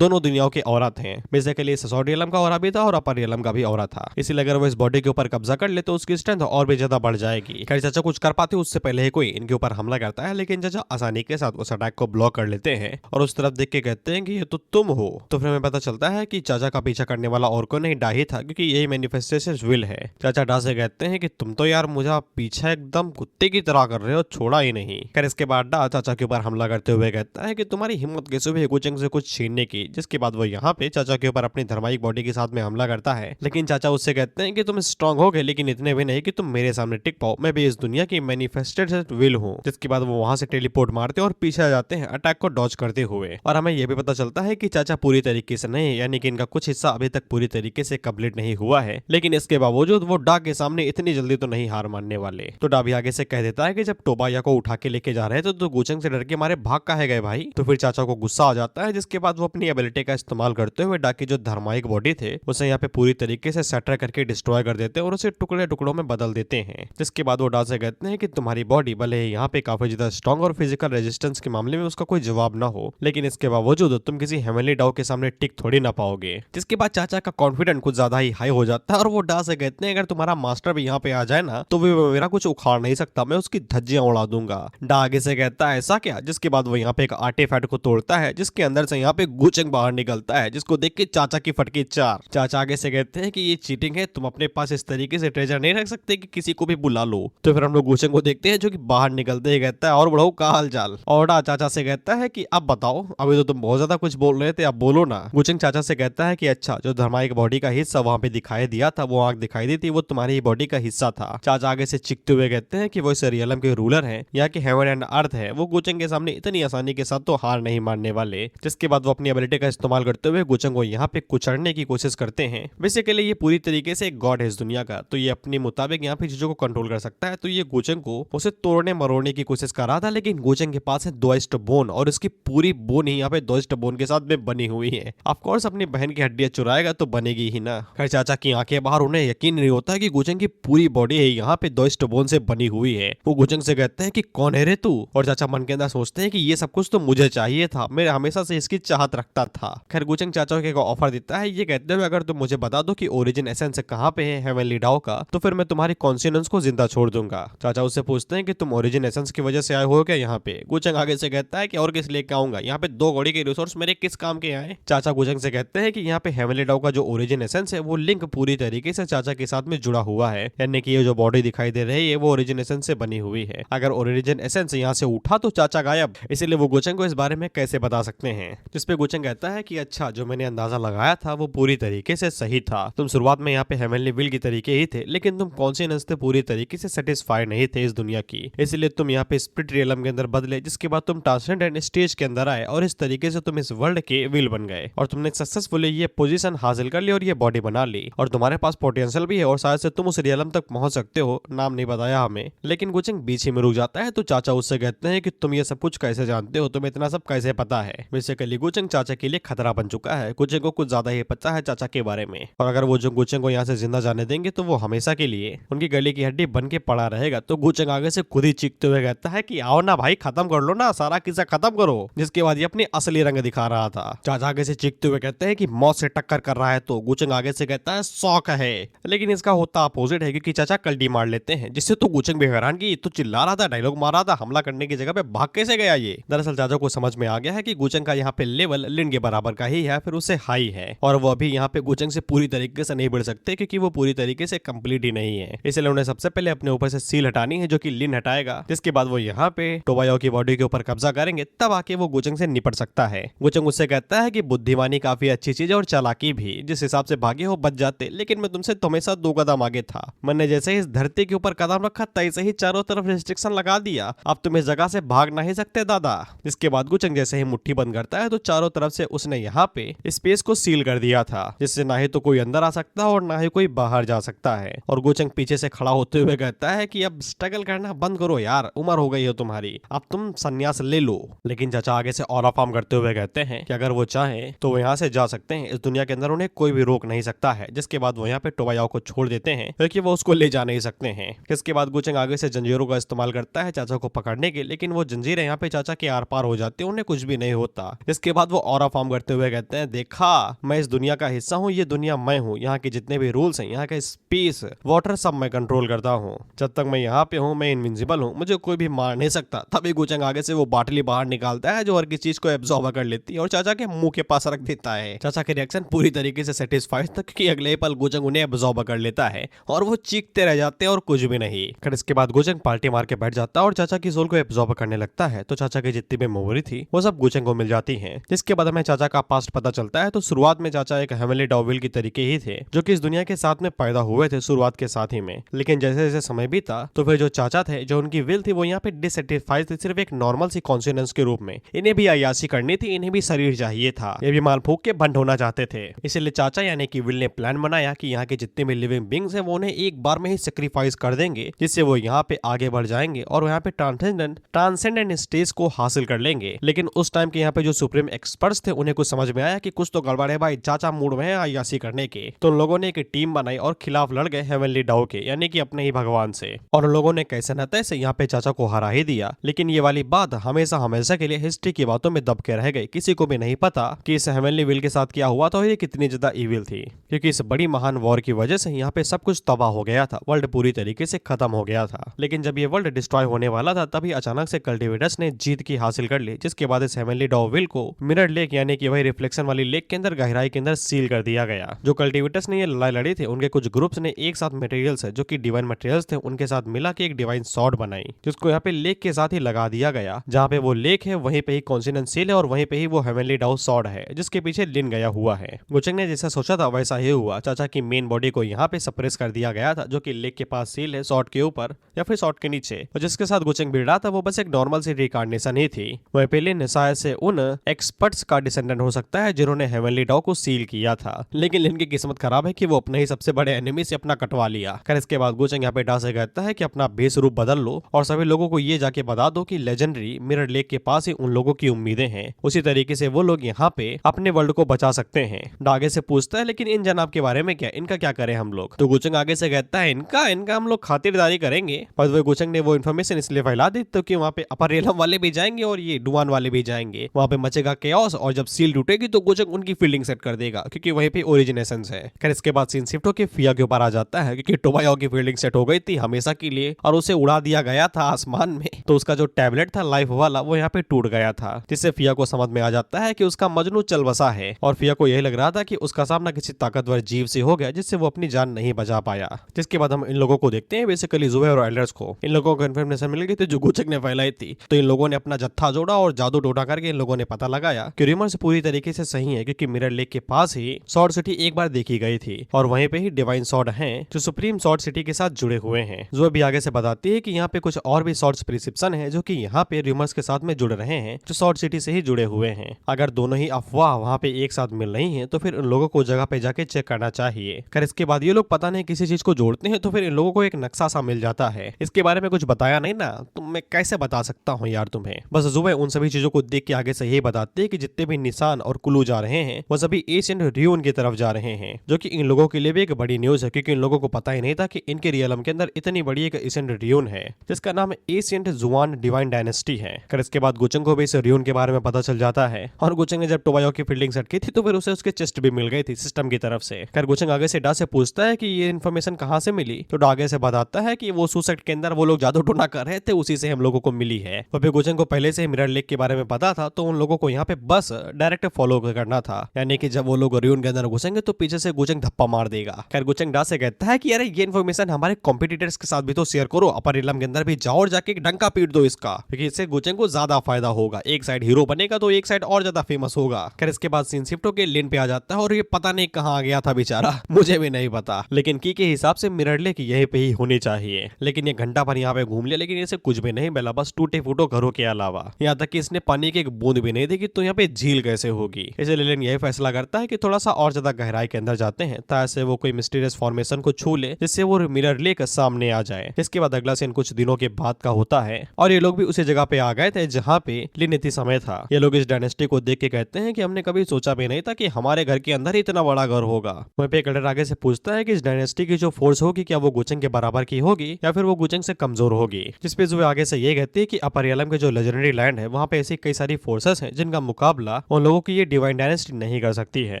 दुनियाओं के औरत हैं। बेसिकली सॉर्ड रियलम का औरा भी था और अपर रियलम का भी औरा था, इसलिए अगर वो इस बॉडी के ऊपर कब्जा कर ले तो उसकी स्ट्रेंथ और भी ज्यादा बढ़ जाएगी। खैर चाचा कुछ कर पाते उससे पहले ही कोई इनके ऊपर हमला करता है, लेकिन चाचा आसानी के साथ उस अटैक को ब्लॉक कर लेते हैं और उस तरफ देख के कहते हैं कि ये तो तुम हो। तो फिर हमें पता चलता है कि चाचा का पीछा करने वाला और कोई नहीं, डा ही था, क्योंकि यही मैनिफेस्टेशन विल है। चाचा डा से कहते हैं कि तुम तो यार मुझे पीछा एकदम कुत्ते की तरह कर रहे हो, छोड़ा ही नहीं। खैर इसके बाद डा चाचा के ऊपर हमला करते हुए कहता है कि तुम्हारी हिम्मत कैसे हुई गोचेंग से कुछ छीनने की। जिसके बाद वो यहाँ पे चाचा के ऊपर अपनी धर्माइक बॉडी के साथ में हमला करता है, लेकिन चाचा उससे कहते हैं कि तुम स्ट्रांग हो गए लेकिन इतने भी नहीं कि तुम मेरे सामने टिक पाओ, मैं भी इस दुनिया की मैनिफेस्टेड विल हूँ। जिसके बाद वो वहां से टेलीपोर्ट मारते हैं और पीछे आ जाते हैं अटैक को डॉज करते हुए। और हमें यह भी पता चलता है कि चाचा पूरी तरीके से नहीं, यानी कि इनका कुछ हिस्सा अभी तक पूरी तरीके से कंप्लीट नहीं हुआ है, लेकिन इसके बावजूद वो डा के सामने इतनी जल्दी तो नहीं हार मानने वाले। तो डा भी आगे से कह देता है कि जब टोबाया को उठा के लेके जा रहे थे तो गोचेंग से डर के मारे भाग काहे गए भाई। तो फिर चाचा को गुस्सा आ जाता है, जिसके बाद वो अपनी एबिलिटी का इस्तेमाल करते हुए डा की जो धर्माइक बॉडी थे उसे यहाँ पे पूरी तरीके से सैटर करके डिस्ट्रॉय कर देते हैं और उसे टुकड़े टुकड़ों में बदल देते हैं। जिसके बाद वो डा से कहते हैं कि तुम्हारी बॉडी भले यहाँ पे काफी ज्यादा स्ट्रॉन्ग और फिजिकल रेजिस्टेंस के मामले में उसका कोई जवाब ना हो, लेकिन इसके बावजूद तुम किसी हेवनली डाओ के सामने टिक थोड़ी ना पाओगे। जिसके बाद चाचा का कॉन्फिडेंस कुछ ज्यादा ही हाई हो जाता है और वो डा से कहते हैं अगर तुम्हारा मास्टर भी यहाँ पे आ जाए ना तो वो मेरा कुछ उखाड़ नहीं सकता, मैं उसकी धज्जियां उड़ा दूंगा। डा आगे से कहता है ऐसा क्या। जिसके बाद वो यहाँ पे एक आर्टिफैक्ट को तोड़ता है जिसके अंदर से यहाँ पे गोचेंग बाहर निकलता है, जिसको देख के चाचा की फटकी चार। चाचा आगे से कहते हैं कि ये चीटिंग है, तुम अपने पास इस तरीके से ट्रेजर नहीं रख सकते कि किसी को भी बुला लो। तो फिर हम लोग गोचेंग को देखते हैं जो कि बाहर निकलते ही कहता है और बढ़ो का हाल चाल। और डा चाचा से कहता है कि अब बताओ, अभी तो तुम बहुत ज्यादा कुछ बोल रहे थे, अब बोलो ना। गोचेंग चाचा से कहता है कि अच्छा, जो तुम्हारी बॉडी का हिस्सा वहाँ पे दिखाई दिया था, वो आंख दिखाई दी थी, वो तुम्हारी बॉडी का हिस्सा था। चाचा आगे से चीखते हुए कहते हैं कि वो इस रियलम के रूलर हैं, यहाँ के हेवन एंड अर्थ है, वो गुचंग के सामने इतनी आसानी के साथ तो हार नहीं मानने वाले। जिसके बाद वो अपनी एबिलिटी का इस्तेमाल करते हुए गुचंग को यहाँ पे कुचलने की कोशिश करते हैं। बेसिकली ये पूरी तरीके से एक गॉड है इस दुनिया का, तो ये अपने मुताबिक यहाँ पे चीजों को कंट्रोल कर सकता है। तो ये गुचंग को उसे तोड़ने मरोड़ने की कोशिश कर रहा था, लेकिन गुचंग के पास है दोइस्ट बोन, और इसकी पूरी बोन ही यहाँ पे दोइस्ट बोन के साथ में बनी हुई है। ऑफ कोर्स अपनी बहन की हड्डियां चुराएगा तो बनेगी ही ना। खैर चाचा की आंखें बाहर, उन्हें यकीन नहीं होता कि गुचंग की पूरी बॉडी है यहाँ पे दोइस्ट बोन से बनी हुई है। वो गुचंग से कहते हैं कि कौन है रे तू, और चाचा मन के अंदर सोचते हैं कि ये सब कुछ तो मुझे चाहिए था, मैं हमेशा से इसकी चाहत रखता था। खैर गुचंग चाचा को ऑफर देता है, ये कहते हुए अगर तुम मुझे बता दो कि ओरिजिन एसेंस कहाँ पे है हेवनली डाओ का, तो फिर मैं तुम्हारी कॉन्शियस को जिंदा छोड़ दूंगा। चाचा उससे पूछते हैं कि तुम ओरिजिन एसेंस की वजह से आए हो क्या यहाँ पे। गुचंग आगे से कहता है कि और किस लेके आऊंगा, यहाँ पे 2 घोड़े के रिसोर्स मेरे किस काम के आए। चाचा गुचंग से कहते हैं कि यहाँ पे हेवनली डाओ का जो ओरिजिन एसेंस है वो लिंक पूरी तरीके से चाचा के साथ में जुड़ा हुआ है, यानी कि ये जो बॉडी दिखाई दे रही है वो ओरिजिन एसेंस से बनी हुई है। अगर ओरिजिन एसेंस यहाँ से उठा तो चाचा गायब, इसीलिए वो गुचंग को इस बारे में कैसे बता सकते हैं। जिसपे गुचंग कहता है कि अच्छा, जो मैंने अंदाजा लगाया था वो पूरी तरीके से सही था। तुम शुरुआत में यहाँ पे हेवनली विल की तरीके ही थे, लेकिन तुम कॉन्शियस थे पूरी तरीके से सेटिस्फाइड नहीं थे इस दुनिया की, इसलिए तुम यहाँ पे स्पिरिट रियलम के अंदर बदले, जिसके बाद तुम ट्रांसेंडेंट स्टेज के अंदर आए और इस तरीके से तुम इस वर्ल्ड के विल बन गए और तुमने सक्सेसफुली ये पोजीशन हासिल कर ली और ये बॉडी बना ली और तुम्हारे पास पोटेंशियल भी है और शायद से तुम उस रियलम तक पहुंच सकते हो, नाम नहीं बताया हमें। लेकिन गुचंग बीच ही में रुक जाता है। तो चाचा उससे कहते हैं कि तुम ये सब कुछ कैसे जानते हो, तुम्हें इतना सब कैसे पता है। बेसिकली गुचंग चाचा के लिए खतरा बन चुका है, गुचंग को कुछ ज्यादा ही पता है चाचा के बारे में, और अगर वो जो गुचंग को यहाँ से जिंदा जाने देंगे तो वो हमेशा के लिए उनकी गले की हड्डी बन के पड़ा रहेगा। तो गुचंग आगे से खुद ही चीखते हुए कहता है कि आओ ना भाई, खत्म कर लो ना, सारा किस्सा खत्म करो। जिसके बाद ये अपनी असली रंग दिखा रहा था। चाचा आगे से चीखते हुए कहते हैं कि मौत से टक्कर कर रहा है, तो गुचंग आगे से कहता है शौक है, लेकिन इसका होता अपोजिट है, क्योंकि चाचा कल्टी मार लेते हैं, जिससे तो गुचंग भी हैरान की तो चिल्ला रहा था, डायलॉग मार रहा था, हमला करने की जगह पे भाग कैसे गया ये। दरअसल चाचा को समझ में आ गया है कि गुचंग का यहाँ पे लेवल लिन के बराबर का ही है, फिर उससे हाई है, और वो अभी यहाँ पे गुचंग से पूरी तरीके से नहीं बढ़ सकते, क्योंकि वो पूरी तरीके से कंप्लीट ही नहीं है। इसलिए उन्हें सबसे पहले अपने ऊपर से सील हटानी है, जो कि लिन हटाएगा। जिसके बाद वो यहाँ पे टोबायो की बॉडी के ऊपर कब्जा करेंगे, तब आके वो गुचंग से निपट सकता है। गुचंग उससे कहता है कि बुद्धिमानी काफी अच्छी चीज है और चालाकी भी, जिस हिसाब से भागे हो बच जाते, लेकिन मैं तुमसे हमेशा 2 कदम आगे था। मैंने जैसे इस धरती के ऊपर कदम रखा तैसे ही चारों तरफ रिस्ट्रिक्शन लगा दिया, अब तुम इस जगह से भाग नहीं सकते दादा। जिसके बाद गुचंग जैसे ही मुट्ठी बंद करता है तो चारों तरफ से उसने यहाँ पे स्पेस को सील कर दिया था, जिससे ना ही तो कोई अंदर आ सकता और ना ही कोई बाहर जा सकता है। और गुचंग पीछे से खड़ा होते हुए कहता है कि अब स्ट्रगल करना बंद करो यार, उम्र हो गई है तुम्हारी, अब तुम संन्यास ले लो। लेकिन चाचा आगे से और फार्म करते हुए कहते हैं कि अगर वो चाहे तो वो यहाँ से जा सकते हैं, इस दुनिया के अंदर उन्हें कोई भी रोक नहीं सकता है। जिसके बाद वो यहाँ पे टोबायाओ को छोड़ देते हैं, क्योंकि वो उसको ले जा नहीं सकते हैं। इसके बाद गुचंग आगे से जंजीरों का इस्तेमाल करता है चाचा को पकड़ने के, लेकिन वो जंजीरें यहाँ पे चाचा के आर पार हो जाती है, उन्हें कुछ भी नहीं होता। इसके बाद वो और फॉर्म करते हुए कहते हैं, देखा मैं इस दुनिया का हिस्सा हूँ, ये दुनिया मैं हूँ, यहाँ के जितने भी रूल्स हैं, यहाँ का स्पेस वाटर सब मैं कंट्रोल करता हूँ, जब तक मैं यहाँ पे हूँ मैं इनविंसिबल हूँ, मुझे कोई भी मार नहीं सकता। तभी गुचंग आगे से वो बाटली बाहर निकालता है जो हर किसी चीज को एब्जॉर्ब कर लेती है और चाचा के मुंह के पास रख देता है। चाचा के रिएक्शन पूरी तरीके से सेटिस्फाइड था, क्योंकि अगले पल गुचंग उन्हें एब्जॉर्ब कर लेता है और वो चीखते रह जाते हैं और कुछ भी नहीं। फिर इसके बाद गुचंग पार्टी मार के बैठ जाता है और चाचा की सोल को एब्जॉर्ब करने लगता है। तो चाचा की जितनी भी मेमोरी थी वो सब गुचंग को मिल जाती है। जिसके बाद हमें चाचा का पास्ट पता चलता है। तो शुरुआत में चाचा एक हेवनली डॉविल की तरीके ही थे, जो कि इस दुनिया के साथ में पैदा हुए थे शुरुआत के साथ ही में। लेकिन जैसे जैसे समय बीता तो फिर जो चाचा थे, जो उनकी विल थी, वो यहाँ पे डिससेटिस्फाइड थे सिर्फ एक नॉर्मल सी कॉन्शियस के रूप में। इन्हें भी अय्याशी करनी थी, इन्हें भी शरीर चाहिए था, ये भी माल फूक के बंद होना चाहते थे। इसलिए चाचा यानी कि विल ने प्लान बनाया कि यहाँ के जितने भी लिविंग बींग्स हैं वो उन्हें एक बार में ही सेक्रीफाइस कर देंगे, जिससे वो यहाँ पे आगे बढ़ जाएंगे और यहाँ पे ट्रांसेंडेंट स्टेज को हासिल कर लेंगे। लेकिन उस टाइम के यहाँ पे जो सुप्रीम एक्सपर्ट्स थे उन्हें कुछ समझ में आया कि कुछ तो गड़बड़ है भाई, चाचा मूड में है अय्याशी करने के। तो उन लोगों ने एक टीम बनाई और खिलाफ लड़ गए हेवनली डाओ के, यानी कि अपने ही भगवान से। और उन लोगों ने कैसे न तैसे यहाँ पे चाचा को हरा ही दिया। लेकिन ये वाली बात हमेशा हमेशा के लिए हिस्ट्री की बातों में दब के रह गई। किसी को भी नहीं पता कि इस हेवनली विल के साथ क्या हुआ था और ये कितनी ज्यादा इविल थी, क्योंकि इस बड़ी महान वॉर की वजह से यहाँ पे सब कुछ तबाह हो गया था, वर्ल्ड पूरी तरीके से खत्म हो गया था। लेकिन जब ये वर्ल्ड डिस्ट्रॉय होने वाला था तभी अचानक से कल्टिवेटर्स ने जीत की हासिल कर ली, जिसके बाद इस हेवनली डाओ विल को मिरर लेक यानी कि वही रिफ्लेक्शन वाली लेक के अंदर गहराई के अंदर सील कर दिया गया। जो कल्टिवेटर्स ने ये लड़ाई लड़ी थी उनके कुछ ग्रुप्स ने एक साथ मटेरियल्स है जो कि डिवाइन मटेरियल्स थे उनके साथ मिला के एक डिवाइन सॉर्ड बनाई, जिसको यहाँ पे लेक के साथ ही लगा दिया गया। जहाँ पे वो लेक है वहीं पे ही कॉन्सिनेंट सील है और वहीं पे ही वो हेवनली डाओ सॉर्ड है, जिसके पीछे पीछे लिन गया हुआ है। गुचेंग ने जैसा सोचा था वैसा ही हुआ। चाचा की मेन बॉडी को यहाँ पे सप्रेस कर दिया गया था, जो कि लेग के पास सील है, शॉर्ट के ऊपर या फिर शॉर्ट के नीचे। और जिसके साथ गुचेंग भिड़ रहा था वो बस एक नॉर्मल सी रिकार्डिनेशन ही थी। वह पे लिन शायद से उन एक्सपर्ट्स का डिसेंडेंट हो सकता है जिन्होंने हेवनली डॉ को सील किया था, लेकिन लिन की किस्मत खराब है कि वो अपने ही सबसे बड़े एनिमी से अपना कटवा लिया। खैर इसके बाद गुचेंग यहाँ पे डॉ से कहता है कि अपना बेस रूप बदल लो और सभी लोगों को ये जाके बता दो कि लेजेंडरी मिरर लेक के पास ही उन लोगों की उम्मीदें हैं। उसी तरीके से वो लोग यहाँ पे अपने वर्ल्ड को बचा सकते हैं। डॉ आगे से पूछता है लेकिन इन जनाब के बारे में क्या, इनका क्या करें हम लोग? तो गुचेंग आगे से कहता है इनका इनका हम लोग खातिरदारी करेंगे। पर वो गुचेंग ने वो इन्फॉर्मेशन इसलिए फैला दी तो कि वहाँ पे अपर रेलम वाले भी जाएंगे और ये डुआन वाले भी जाएंगे। वहाँ पे मचेगा केओस और जब सील टूटेगी तो गुचेंग उनकी फील्डिंग सेट कर देगा क्योंकि वहीं पे ओरिजिनेशंस है। खैर इसके बाद सीन शिफ्ट होकर फिया के ऊपर आ जाता है क्योंकि टोबायो की फील्डिंग सेट हो गई थी हमेशा के लिए और उसे उड़ा दिया गया था आसमान में। तो उसका जो टैबलेट था लाइफ वाला वो यहाँ पे टूट गया था, जिससे फिया को समझ में आ जाता है कि उसका मजनू चल बसा है। और फिया को यही लग रहा था कि उसका सामना किसी ताकतवर जीव से हो गया जिससे वो अपनी जान नहीं बचा पाया। जिसके बाद हम इन लोगों को देखते हैं, बेसिकली जुबे और एल्डर्स को। इन लोगों को इन्फॉर्मेशन मिल गई थी जो गुचेंग ने फैलाई थी। तो इन लोगों ने अपना जत्था जोड़ा और जादू टोटा करके इन लोगों ने पता लगाया कि रूमर्स पूरी तरीके से सही है क्योंकि मिरर लेक के पास ही सॉर्ड सिटी एक बार देखी गई थी और वहीं पे ही डिवाइन सॉर्ड हैं जो सुप्रीम सॉर्ड सिटी के साथ जुड़े हुए हैं। जो भी आगे से बताती है कि यहाँ पे कुछ और भी सॉर्ड्स प्रिस्क्रिप्शन है जो कि यहाँ पे रूमर्स के साथ में जुड़ रहे हैं जो सॉर्ड सिटी से ही जुड़े हुए हैं। अगर दोनों ही अफवाह वहाँ पे एक साथ मिल रही है तो फिर उन लोगों को जगह पे जाके चेक करना चाहिए। खैर इसके बाद ये लोग पता नहीं किसी चीज को जोड़ते हैं तो फिर इन लोगों को एक नक्शा सा मिल जाता है। इसके बारे में कुछ बताया नहीं ना, तो मैं कैसे बता सकता हूँ यार तुम्हें। बस जुबे उन सभी चीजों को देख के आगे से यही बताते हैं कि जितने भी निशान और क्लू जा रहे हैं वो सभी एशियंट र्यून की तरफ जा रहे हैं, जो कि इन लोगों के लिए भी एक बड़ी न्यूज है क्योंकि इन लोगों को पता ही नहीं था कि इनके रियलम के अंदर इतनी बड़ी एक एशियंट र्यून है जिसका नाम एशियंट जुआन डिवाइन डायनेस्टी है। फिर इसके बाद गुचेंग को भी इस र्यून के बारे में पता चल जाता है और गुचेंग ने जब टोबायो की फील्डिंग सेट की थी तो फिर उसे उसके चेस्ट भी मिल गई थी सिस्टम की तरफ से। खैर गुचेंग आगे से डा से पूछता है कि ये इन्फॉर्मेशन कहाँ से मिली, तो डा आगे से बताता है कि वो सुसाइड के अंदर वो लोग जादू टोना कर रहे थे, उसी से हम लोगों को मिली है। और फिर गुचेंग को पहले से मिरर लेक के बारे में पता था तो उन लोगों को यहाँ पे बस डायरेक्ट फॉलो करना था, यानी कि जब वो लोग र्यून के अंदर घुसेंगे तो पीछे से गुचेंग धप्पा मार देगा। खैर गुचेंग डा से कहता है कि अरे ये इन्फॉर्मेशन हमारे कॉम्पिटिटर्स के साथ भी तो शेयर करो, अपर रिलम के अंदर भी जाओ और जाके डंका पीट दो इसका, क्योंकि इससे गुचेंग को ज्यादा फायदा होगा। एक साइड हीरो बनेगा तो एक साइड और ज्यादा फेमस होगा। खैर इसके बाद सीन शिफ्ट होकर लिन पे आ जाता है और ये पता नहीं कहाँ आ गया था बेचारा, मुझे भी नहीं पता, लेकिन की के हिसाब से मिरर लेक यहीं पे ही होनी चाहिए। लेकिन ये घंटा भर यहाँ पे घूम लिया लेकिन इसे कुछ भी नहीं मिला, बस टूटे फूटो घरों के अलावा। यहाँ तक कि इसने पानी की एक बूंद भी नहीं देखी तो यहाँ पे झील कैसे होगी। इसलिए लिन यही फैसला करता है कि थोड़ा सा और ज्यादा गहराई के अंदर जाते हैं ताकि वो कोई मिस्टीरियस फॉर्मेशन को छू ले जिससे वो मिरर लेक सामने आ जाए। इसके बाद अगला सीन कुछ दिनों के बाद का होता है और ये लोग भी उसी जगह पे आ गए थे जहाँ पे लिन इतनी समय था। ये लोग इस डायनेस्टी को देख के कहते हैं कि हमने कभी सोचा भी नहीं था कि हमारे घर के अंदर ही इतना बड़ा घर होगा। वहीं पे एल्डर आगे से पूछता है कि इस डायनेस्टी की जो फोर्स होगी क्या वो गुचेंग के बराबर की होगी या फिर वो गुचेंग से कमजोर होगी। जिसपे जो आगे से ये कहती है कि अपर रियलम के जो लेजेंडरी लैंड है वहाँ पे ऐसी कई सारी फोर्सेस हैं जिनका मुकाबला उन लोगों की ये डिवाइन डायनेस्टी नहीं कर सकती है।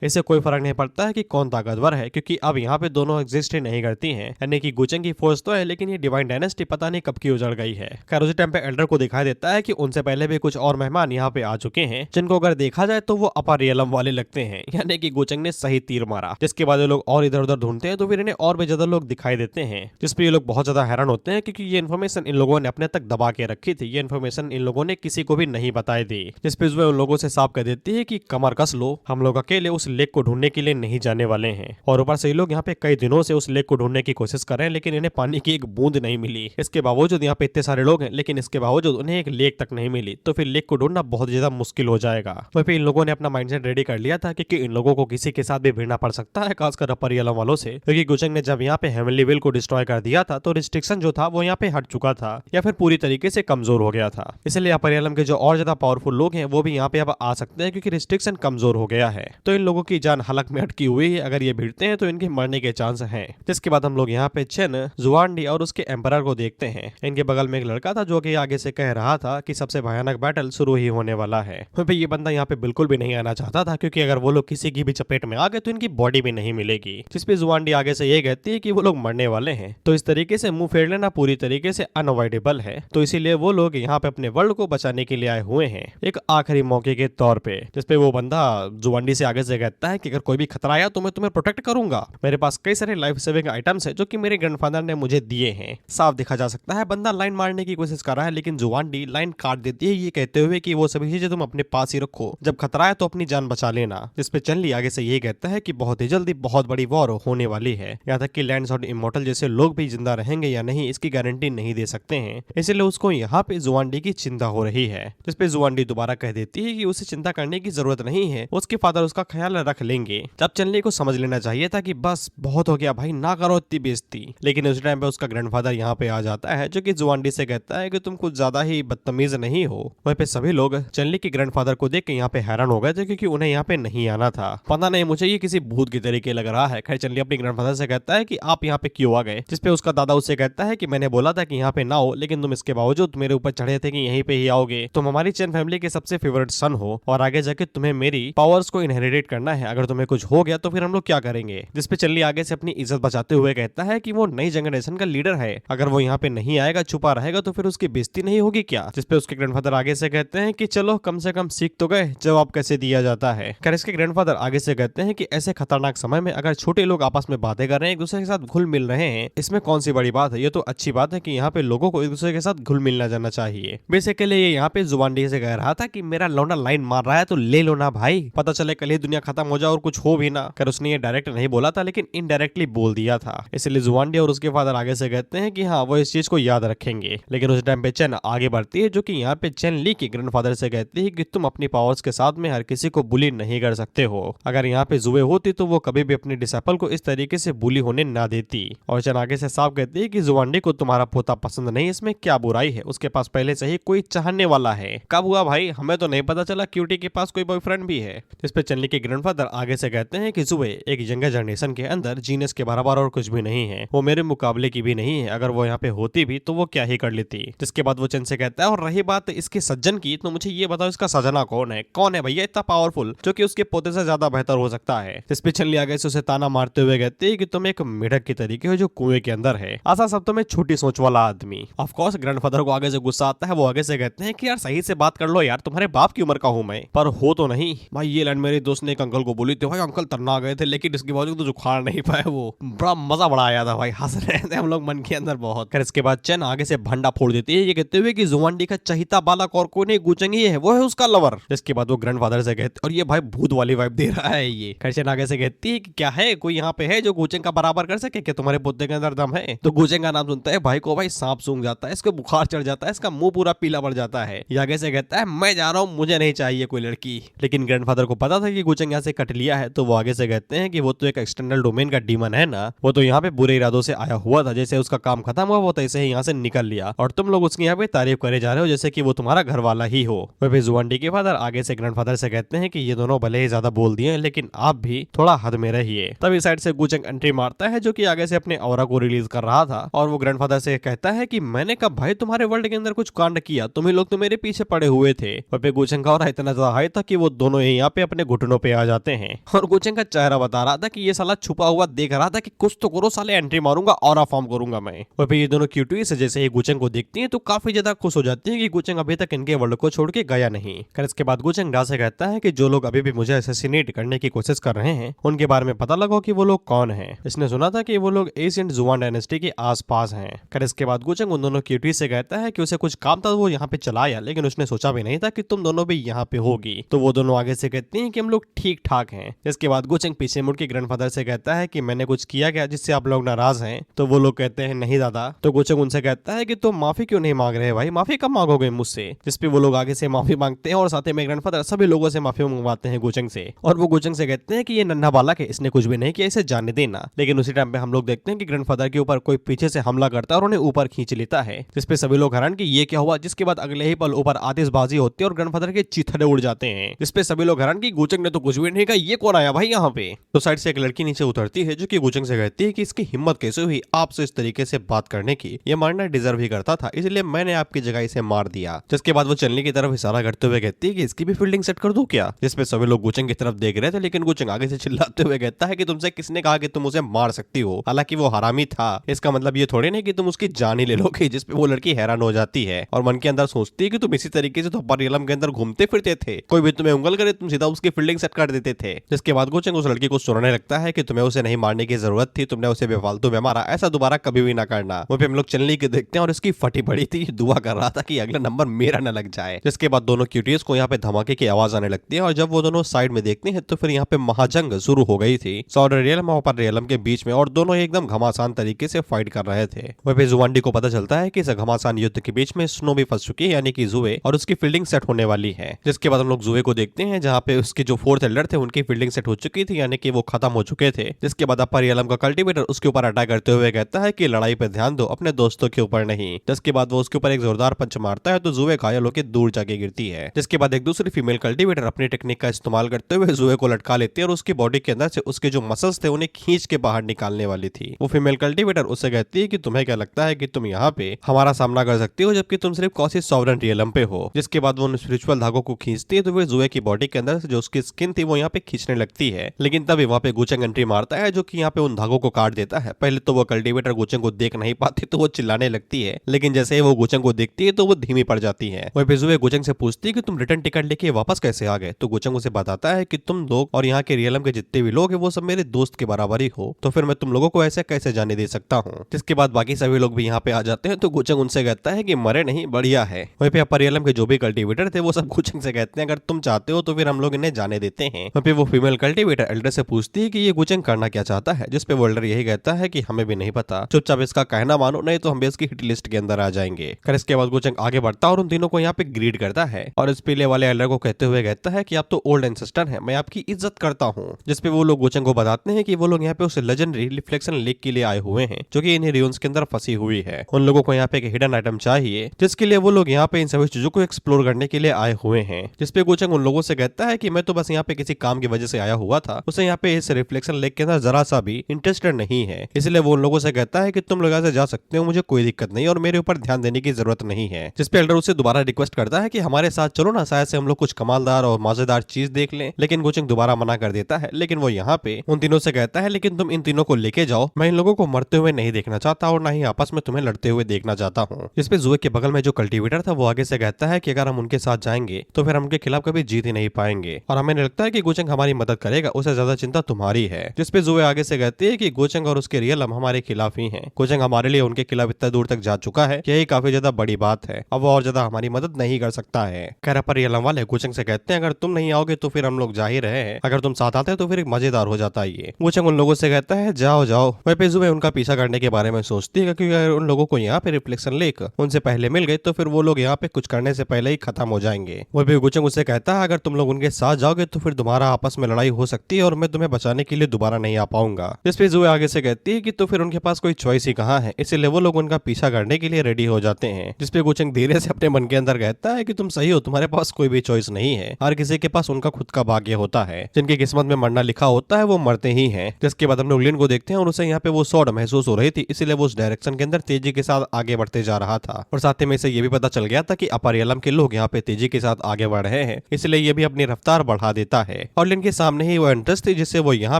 इससे कोई फर्क नहीं पड़ता है कि कौन ताकतवर है क्योंकि अब यहाँ पे दोनों एग्जिस्ट ही नहीं करती हैं, यानी कि गुचेंग की फोर्स तो है लेकिन ये डिवाइन डायनेस्टी पता नहीं कब की उजड़ गई है। खैर उसी टाइम पे एल्डर को दिखाई देता है कि उनसे पहले भी कुछ और मेहमान यहाँ पे आ चुके हैं जिनको अगर देखा जाए तो वो अपर रियलम वाले लगते हैं, यानी कि गुचेंग ने सही तीर मारा। जिसके बाद ये लोग और इधर उधर ढूंढते हैं तो फिर इन्हें और भी ज्यादा लोग दिखाई देते हैं, जिसपे ये लोग बहुत ज्यादा हैरान होते हैं क्योंकि ये इन्फॉर्मेशन इन लोगों ने अपने तक दबा के रखी थी। ये इन्फॉर्मेशन इन लोगों ने किसी को भी नहीं बताई दी। जिसपे वो उन लोगों से साफ कर देती है कि कमर कस लो, हम लोग अकेले उस लेक को ढूंढने के लिए नहीं जाने वाले हैं। और ऊपर से ये लोग यहाँ पे कई दिनों से उस लेक को ढूंढने की कोशिश कर रहे हैं लेकिन इन्हें पानी की एक बूंद नहीं मिली। इसके बावजूद यहाँ पे इतने सारे लोग हैं लेकिन इसके बावजूद उन्हें एक लेक तक नहीं मिली, तो फिर लेक को ढूंढना बहुत ज्यादा मुश्किल हो जाएगा। वहीं पे इन लोगों ने अपना माइंडसेट रेडी कर लिया था क्योंकि इन लोगों को किसी के साथ भी भिड़ना पड़ सकता है, खासकर अपर रियलम वालों से, क्योंकि गुचेंग ने जब यहाँ पे हेवनली विल को डिस्ट्रॉय कर दिया था तो रिस्ट्रिक्शन जो था वो यहाँ पे हट चुका था या फिर पूरी तरीके से कमजोर हो गया था। इसलिए अपर रियलम के जो और ज्यादा पावरफुल लोग हैं वो भी यहाँ पे अब आ सकते हैं क्योंकि रिस्ट्रिक्शन कमजोर हो गया है। तो इन लोगों की जान हलक में अटकी हुई है, अगर ये भिड़ते हैं तो इनके मरने के चांस हैं। जिसके बाद हम लोग यहाँ पे चेन जुआनडी और उसके एम्परर को देखते हैं। इनके बगल में एक लड़का था जो कि आगे से कह रहा था कि सबसे भयानक बैटल शुरू ही होने वाला है। फिर ये बंदा यहाँ पे बिल्कुल भी नहीं आना चाहता था क्योंकि अगर वो लोग किसी की भी चपेट में आ गए तो इनकी बॉडी भी नहीं मिलेगी। जिसपे जुआनडी आगे से ये कहती है कि वो लोग मरने वाले हैं, तो इस तरीके से मुंह फेर लेना पूरी तरीके से अनअवॉइडेबल है। तो इसीलिए वो लोग यहाँ पे अपने वर्ल्ड को बचाने के लिए आए हुए हैं एक आखिरी मौके के तौर पे। जिसपे वो बंदा जुआनडी से आगे से कहता है कि अगर कोई भी खतरा आया तो मैं तुम्हें प्रोटेक्ट करूंगा, मेरे पास कई सारे लाइफ सेविंग आइटम्स है जो कि मेरे ग्रैंडफादर ने मुझे दिए हैं। साफ देखा जा सकता है बंदा लाइन मारने की कोशिश कर रहा है लेकिन जुआनडी लाइन काट देती है ये कहते हुए कि वो सभी चीजें तुम अपने पास ही रखो, जब खतरा है तो अपनी जान बचा लेना। जिसपे चनली आगे से ये कहता है कि बहुत ही जल्दी बहुत बड़ी वॉर होने वाली है, यहाँ तक कि लैंस और इमोर्टल जैसे लोग भी जिंदा रहेंगे या नहीं इसकी गारंटी नहीं दे सकते हैं, इसलिए उसको यहाँ पे जुआनडी की चिंता हो रही है। जिसपे जुआनडी दोबारा कह देती है कि उसे चिंता करने की जरूरत नहीं है, उसके फादर उसका ख्याल रख लेंगे। जब चनली को समझ लेना चाहिए था कि बस बहुत हो गया भाई, ना करो इतनी बेइज्जती, लेकिन उस टाइम पे उसका ग्रैंडफादर यहाँ पे आ जाता है जो कि जुआनडी से कहता है कि तुम कुछ ज्यादा ही बदतमीज नहीं हो। वहीं पे सभी लोग चनली के ग्रैंडफादर को देख के यहाँ पे हैरान हो गए थे क्योंकि उन्हें यहाँ पे नहीं आना था। पता नहीं मुझे ये किसी भूत की तरीके लग रहा है। खैर चनली अपने ग्रैंडफादर से कहता है कि आप यहाँ पे क्यों आ गए, जिसपे उसका दादा उससे कहता है कि मैंने बोला था कि यहाँ पे ना हो, लेकिन तुम इसके बावजूद मेरे ऊपर चढ़े थे कि यहीं पे ही आओगे। तुम हमारी चैन फैमिली के सबसे फेवरेट सन हो और आगे जाके तुम्हें मेरी पावर्स को इनहेरिट करना है, अगर तुम्हें कुछ हो गया तो फिर हम लोग क्या करेंगे। जिसपे चनली आगे से अपनी इज्जत बचाते हुए कहता है कि वो नई जनरेशन का लीडर है, अगर वो यहाँ पे नहीं आएगा, छुपा रहेगा तो फिर उसकी बेइज्जती नहीं होगी क्या। जिसपे उसके ग्रैंडफादर आगे से कहते हैं कि चलो कम से कम सीख तो गए जवाब कैसे दिया जाता है। खैर इसके ग्रैंडफादर आगे से कहते हैं कि ऐसे खतरनाक समय में अगर छोटे लोग आपस में बातें कर रहे हैं, एक दूसरे के साथ घुल मिल रहे हैं, इसमें कौन सी बड़ी बात है। ये तो अच्छी बात है कि यहाँ पे लोगों को एक दूसरे के साथ घुल मिलना जाना चाहिए। बेसिकली ये यहाँ पे जुबानडी से कह रहा था कि मेरा लौंडा लाइन मार रहा है तो ले लो ना भाई, पता चले कल ही दुनिया खत्म हो जाए और कुछ हो भी ना। कर उसने ये डायरेक्ट नहीं बोला था लेकिन इनडायरेक्टली बोल दिया था, इसलिए जुबानडी और उसके फादर आगे से कहते हैं कि हाँ वो इस चीज को याद रखेंगे। लेकिन उस टाइम पे चेन आगे बढ़ती है जो कि यहाँ पे चेन ली के ग्रैंडफादर से कहती है कि तुम अपनी पावर्स के साथ में हर किसी को बुली नहीं कर सकते हो, अगर यहाँ पे जुए होती तो वो कभी भी अपने डिसाइपल को इस तरीके से बुली होने ना देती। और चेन आगे से साफ कहती है कि जुबानडी को तुम्हारा पोता पसंद नहीं, इसमें क्या बुराई है, उसके पास पहले से ही कोई चाहने वाला है। कब हुआ भाई, हमें तो नहीं पता चला, क्यूटी के पास कोई बॉयफ्रेंड भी है। जिस पे चनली के ग्रैंडफादर आगे से कहते हैं कि जुए एक यंगर जनरेशन के अंदर जीनस के बराबर और कुछ भी नहीं है, वो मेरे मुकाबले की भी नहीं है, अगर वो यहाँ पे होती भी तो वो क्या ही कर लेती। जिसके बाद वो चन से कहता है और रही बात इसके सज्जन की, तो मुझे ये बताओ इसका सजना कौन है, कौन है भैया इतना पावरफुल जो कि उसके पोते से ज्यादा बेहतर हो सकता है। जिस पे चनली आगे से उसे ताना मारते हुए कहती है कि तुम एक मेढक की तरीके हो जो कुएं के अंदर है, आशा सब तुम्हें छोटी सोच वाला आदमी। ऑफ कोर्स ग्रैंडफादर को आगे से गुस्सा आता है, वो आगे से कहते हैं कि यार सही से बात कर लो यार, तुम्हारे बाप की उम्र का हूं मैं, पर हो तो नहीं भाई। ये लाइन मेरे दोस्त ने एक अंकल को बोली थी भाई, अंकल तरना गए थे लेकिन इसके बावजूद तो उखाड़ नहीं पाए, वो बड़ा मजा बड़ा आया था भाई, हंस रहे थे हम लोग मन के अंदर बहुत। फिर इसके बाद चैन आगे से भंडा फोड़ देती है ये कहते हुए कि जुआनडी का चहिता बालक और कोई नहीं गुचंगी है, वो है उसका लवर। इसके बाद वो ग्रैंडफादर से कहते और ये भाई भूत वाली वाइब दे रहा है ये। खैर चैन आगे से कहती है कि क्या है कोई यहाँ पे है जो गुचंग का बराबर कर सके, क्या तुम्हारे पोते के अंदर दम है। तो गुचंग का नाम सुनता है भाई को भाई सांप सूंघ जाता है, इसको बुखार चढ़ जाता है, इसका मुंह पूरा पीला पड़ जाता है। ये आगे से कहता है मैं जा रहा हूँ, मुझे नहीं चाहिए कोई लड़की। लेकिन ग्रैंडफादर को पता था कि गुचंग यहाँ से कट लिया है, तो वो आगे से कहते हैं कि वो तो एक एक्सटर्नल डोमेन का डीमन है ना, वो तो यहाँ पे बुरे इरादों से आया हुआ था, जैसे उसका काम खत्म हुआ वो तैसे ही यहाँ से निकल लिया और तुम लोग उसकी यहाँ पे तारीफ करे जा रहे हो जैसे कि वो तुम्हारा घर वाला ही हो। वह जुआनडी के फादर आगे से ग्रैंडफादर से कहते हैं कि ये दोनों भले ही ज्यादा बोल दिए लेकिन आप भी थोड़ा हद में रहिए। तब इस साइड से गुचंग एंट्री मारता है जो कि आगे से अपने ऑरा को रिलीज कर रहा था और वो ग्रैंडफादर से कहता है कि मैंने कहा भाई तुम्हारे वर्ल्ड के अंदर कुछ कांड किया, तुम ही लोग तो मेरे पीछे पड़े हुए थे। वह गुचंग का ऑरा इतना ज्यादा हाई था कि वो दोनों ही यहाँ पे अपने घुटनों पे आ जाते हैं और गुचंग का चेहरा बता रहा था कि ये साला छुपा हुआ देख रहा था कि कुछ तो करो साले, एंट्री मारूंगा ऑरा फॉर्म करूंगा मैं। वह ये दोनों क्यूटीज जैसे ही गुचंग को देखती हैं तो काफी ज्यादा खुश हो जाती है कि गुचंग अभी तक इनके वर्ल्ड को छोड़ के गया नहीं। फिर इसके बाद गुचंग डा से कहता है कि जो लोग अभी भी मुझे असैसिनेट करने की कोशिश कर रहे हैं उनके बारे में पता लगाओ कि वो लोग कौन हैं। इसने सुना था कि वो लोग एशियंट जुआन डायनेस्टी के आसपास हैं। फिर इसके बाद गुचंग उन दोनों क्यूटीज से कहता है कि उसे कुछ काम था वो यहाँ पे चला आया, लेकिन उसने सोचा भी नहीं था कि तुम दोनों भी यहाँ पे होगी। तो वो दोनों आगे से कहती हैं कि हम लोग ठीक ठाक हैं। इसके बाद गुचंग पीछे मुड़ के ग्रैंडफादर से कहता है कि मैंने कुछ किया क्या जिससे आप लोग नाराज हैं। तो वो लोग कहते हैं नहीं दादा। तो गुचंग उनसे कहता है कि तुम माफी क्यों नहीं मांग रहे भाई, माफी कब मांगोगे मुझसे। जिसपे वो लोग आगे से माफी मांगते हैं और साथ में ग्रैंडफादर सभी लोगों से माफी मंगवाते हैं गुचंग से। और वो गुचंग से कहते हैं कि ये नन्हा बालक है, इसने कुछ भी नहीं किया, इसे जाने देना। लेकिन उसी टाइम पे हम लोग देखते हैं कि ग्रैंडफादर के ऊपर कोई पीछे से हमला करता है और उन्हें ऊपर खींच लेता है, जिसपे सभी लोग हैरान कि ये क्या हुआ। जिसके बाद अगले ही पल ऊपर आतिशबाजी होती है और ग्रैंडफादर के चीथड़े उड़ जाते हैं, जिसपे सभी लोग हैरान कि गुचंग ने तो कुछ भी नहीं कहा, ये कौन आया भाई यहाँ पे। तो साइड से एक लड़की नीचे उतरती है जो कि गुचंग से कहती है कि इसकी हिम्मत कैसे हुई आपसे इस तरीके से बात करने की, ये मारना डिजर्व ही करता था, इसलिए मैंने आपकी जगह इसे मार दिया। जिसके बाद वो चलने की तरफ इशारा करते हुए कहती है कि इसकी भी फील्डिंग सेट कर दूं क्या। जिसपे सभी लोग गुचंग की तरफ देख रहे थे, लेकिन गुचंग आगे से चिल्लाते हुए कहता है कि तुमसे किसने कहा कि तुम उसे मार सकती हो, हालांकि वो हरामी था, इसका मतलब ये थोड़ी नहीं कि तुम उसकी जान ही ले लोगे। जिसपे वो लड़की हैरान हो जाती है और मन के अंदर सोचती है कि तुम इसी तरीके से तो अपर रियलम के अंदर घूमते फिरते थे, कोई भी तुम्हें उंगल करे तुम सीधा उसकी फील्डिंग सेट कर देते थे। जिसके बाद गुचंग उस लड़की को सुनाने लगता है कि तुम्हें उसे नहीं मारने की जरूरत थी, तुमने उसे बेफालतू में मारा, ऐसा दोबारा कभी भी ना करना। वो हम लोग चलने के देखते हैं और इसकी फटी पड़ी थी, दुआ कर रहा था कि अगला नंबर मेरा न लग जाए। जिसके बाद दोनों क्यूटीज को यहाँ पे धमाके की आवाज आने लगती है हैं और जब वो दोनों साइड में देखते हैं तो फिर यहाँ पे महाजंग शुरू हो गई थी सॉर्ड रियलम और अपर रियलम के बीच में, और दोनों ही एकदम घमासान तरीके से फाइट कर रहे थे। वहीं पे जुवांडी को पता चलता है कि इस घमासान युद्ध के बीच में स्नो भी फंस चुकी है, यानी कि जुए, और उसकी फील्डिंग सेट होने वाली है। जिसके बाद हम लोग जुए को देखते हैं जहाँ पे उसके जो फोर्थ एल्डर थे उनकी फील्डिंग सेट हो चुकी थी, यानी कि वो खत्म हो चुके थे। जिसके बाद अपर रियलम का कल्टीवेटर उसके ऊपर अटैक करते हुए कहता है कि लड़ाई पे ध्यान दो, अपने दोस्तों के ऊपर नहीं। जिसके बाद वो उसके ऊपर एक जोरदार पंच मारता है तो जुए घायल होकर दूर जाके गिरती है। जिसके बाद एक दूसरी फीमेल कल्टीवेटर अपनी टेक्निक का इस्तेमाल करते हुए जुए को लटका लेती है और उसकी बॉडी के अंदर से उसके जो मसल्स थे उन्हें खींच के बाहर निकालने वाली थी। वो फीमेल कल्टीवेटर उससे कहती है कि तुम्हें क्या लगता है कि तुम यहाँ पे हमारा सामना कर सकती हो, जबकि तुम सिर्फ कौसी सॉवरेन रियलम पे हो। जिसके बाद वो उन स्पिरिचुअल धागों को खींचती है तो फिर जुए की बॉडी के अंदर से जो उसकी स्किन थी वो यहाँ पे खींचने लगती है। लेकिन तभी वहाँ पे गुचेंग एंट्री मारता है जो कि यहाँ पे उन धागों को काट देता है। पहले तो वो कल्टीवेटर गुचेंग को देख नहीं पाती तो वो चिल्लाने लगती है, लेकिन जैसे ही वो गुचेंग को देखती है तो वो धीमी पड़ जाती है। वहीं पे जुए गुचेंग से पूछती है कि तुम रिटर्न टिकट लेके वापस कैसे आ गए, तो गुचेंग उसे बताता है कि तुम लोग और यहाँ के रियलम के जितने भी लोग हैं वो सब मेरे दोस्त के बराबर ही हो, तो फिर मैं तुम लोगों को ऐसे कैसे जाने दे सकता हूँ। जिसके बाद बाकी सभी लोग भी यहाँ पे आ जाते हैं तो गुचेंग उनसे कहता है कि मरे नहीं, बढ़िया है। वहीं पे अपर रियलम के जो भी कल्टीवेटर थे वो सब गुचेंग से कहते हैं अगर तुम चाहते हो तो फिर हम लोग इन्हें जाने देते हैं। वहीं पे वो फीमेल कल्टीवेटर एल्डर से पूछती है कि ये गुचेंग करना क्या चाहता है, जिसपे वो एल्डर यही कहता है कि हमें भी नहीं पता, चुपचाप इसका कहना मानो, नहीं तो हम भी इसकी हिट लिस्ट के अंदर आ जाएंगे। कर इसके बाद गुचेंग आगे बढ़ता है और उन तीनों को यहाँ पे ग्रीड करता है और इस पीले वाले एल्डर को कहते हुए कहता है कि आप तो ओल्ड एंसेस्टर हैं, मैं आपकी इज्जत करता हूँ। जिसपे वो लोग गुचेंग को बताते हैं कि वो लोग यहाँ पे उस लेजेंडरी रिफ्लेक्शन लेक के लिए आए हुए हैं जो कि इन्हें रियोन्स के अंदर फंसी हुई है। उन लोगों को यहाँ पे एक हिडन आइटम चाहिए जिसके लिए वो लोग यहाँ पे इन सभी चीजों को एक्सप्लोर करने के लिए आए हुए हैं। जिसपे गुचेंग उन लोगों से कहता है कि मैं तो बस यहाँ पे किसी काम की वजह से आया हुआ था, उसे यहाँ पे इस रिफ्लेक्शन लेक के अंदर जरा सा भी इंटरेस्टेड नहीं है, इसलिए वो उन लोगों से कहता है कि तुम लोग ऐसे जा सकते हो, मुझे कोई दिक्कत नहीं और मेरे ऊपर ध्यान देने की जरूरत नहीं है। जिसपे एल्डर उससे दोबारा रिक्वेस्ट करता है कि हमारे साथ चलो ना, शायद से हम लोग कुछ कमालदार और मजेदार चीज देख लें, लेकिन गुचेंग दोबारा मना कर देता है। लेकिन वो यहाँ पे उन तीनों से कहता है लेकिन तुम इन तीनों को लेके जाओ, मैं इन लोगों को मरते हुए नहीं देखना चाहता और ना ही आपस में तुम्हें लड़ते हुए देखना चाहता हूँ। जिसपे जुए के बगल में जो कल्टीवेटर था वो आगे से कहता है कि अगर हम उनके साथ जाएंगे तो फिर हम उनके खिलाफ कभी जीत ही नहीं पाएंगे और हमें लगता है कि गुचेंग हमारी मदद करेगा, उसे ज्यादा चिंता तुम्हारी है। जिसपे जुए आगे से कहती है कि गुचेंग और उसके रियलम हमारे खिलाफ ही हैं। गुचेंग हमारे लिए उनके खिलाफ इतना दूर तक जा चुका है कि यही काफी ज्यादा बड़ी बात है, अब वो और ज्यादा हमारी मदद नहीं कर सकता है। खैर पर रियलम वाले गुचेंग से कहते हैं अगर तुम नहीं आओगे तो फिर हम लोग जा ही रहे हैं, अगर तुम साथ आते तो फिर एक मजेदार हो जाता है ये। गुचेंग उन लोगों से कहता है जाओ जाओ। वहीं पे जुए उनका पीछा करने के बारे में सोचती है क्योंकि अगर उन लोगों को यहाँ पे रिफ्लेक्शन लेक उनसे पहले मिल गई तो फिर वो लोग यहाँ पे कुछ करने से पहले ही खत्म हो जाएंगे। वहीं पे गुचेंग उससे कहता है अगर तुम लोग उनके साथ जाओगे तो फिर तुम्हारा आपस में लड़ाई हो सकती है और मैं तुम्हें बचाने के लिए दोबारा नहीं आ पाऊंगा। जिसपे जुए आगे से कहती है कि तो फिर उनके पास कोई चॉइस ही कहाँ है, इसीलिए वो लोग उनका पीछा करने के लिए रेडी हो जाते हैं। जिसपे गुचेंग धीरे से अपने मन के अंदर कहता है कि तुम सही हो, तुम्हारे पास कोई भी चॉइस नहीं है, हर किसी के पास उनका खुद का भाग्य होता है, जिनकी किस्मत में मरना लिखा होता है वो मरते ही हैं। जिसके बाद हम लोग लिन को देखते हैं और उसे यहाँ पे वो सॉर्ड महसूस हो रही थी, इसीलिए वो उस डायरेक्शन के अंदर तेजी के साथ आगे बढ़ते जा रहा था और साथ ही में इसे ये भी पता चल गया था कि अपर रियलम के लोग यहाँ पे तेजी के साथ आगे बढ़ रहे हैं, इसलिए ये भी अपनी रफ्तार बढ़ा देता है। और लिन के सामने ही वो एंट्रेंस थी जिससे वो यहाँ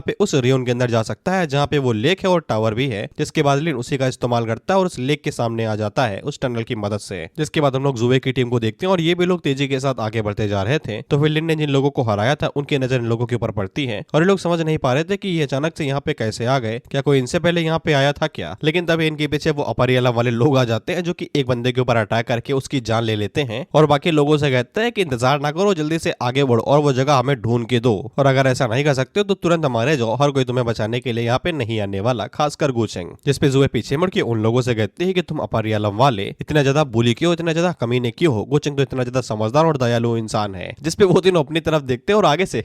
पे उस रियोन के अंदर जा सकता है जहाँ पे वो लेक है और टावर भी है। जिसके बाद लिन उसी का इस्तेमाल करता है और उस लेक के सामने आ जाता है उस टनल की मदद से। जिसके बाद हम लोग जुए की टीम को देखते हैं और ये भी लोग तेजी के साथ आगे बढ़ते जा रहे थे, तो फिर लिन ने जिन लोगों को हराया था उनकी नजर इन लोगों के ऊपर पड़ती है और ये लोग समझ नहीं पा रहे थे कि ये अचानक से यहाँ पे कैसे आ गए, क्या कोई इनसे पहले यहाँ पे आया था क्या। लेकिन तभी इनके पीछे वो अपर रियलम वाले लोग आ जाते हैं जो कि एक बंदे के ऊपर अटैक करके उसकी जान ले लेते हैं और बाकी लोगों से कहते हैं कि इंतजार ना करो, जल्दी से आगे बढ़ो और वो जगह हमें ढूंढ के दो, और अगर ऐसा नहीं कर सकते तो तुरंत हमारे जाओ, हर कोई तुम्हें बचाने के लिए यहाँ पे नहीं आने वाला, खासकर गुचेंग। जिसपे जुए पीछे मुड़ के उन लोगों से कहते हैं कि तुम अपर रियलम वाले इतना ज्यादा बुली क्यों, इतना ज्यादा कमीने क्यों हो, गुचेंग तो इतना ज्यादा समझदार और दयालु इंसान है। जिसपे वो तीनों अपनी तरफ देखते हैं और आगे से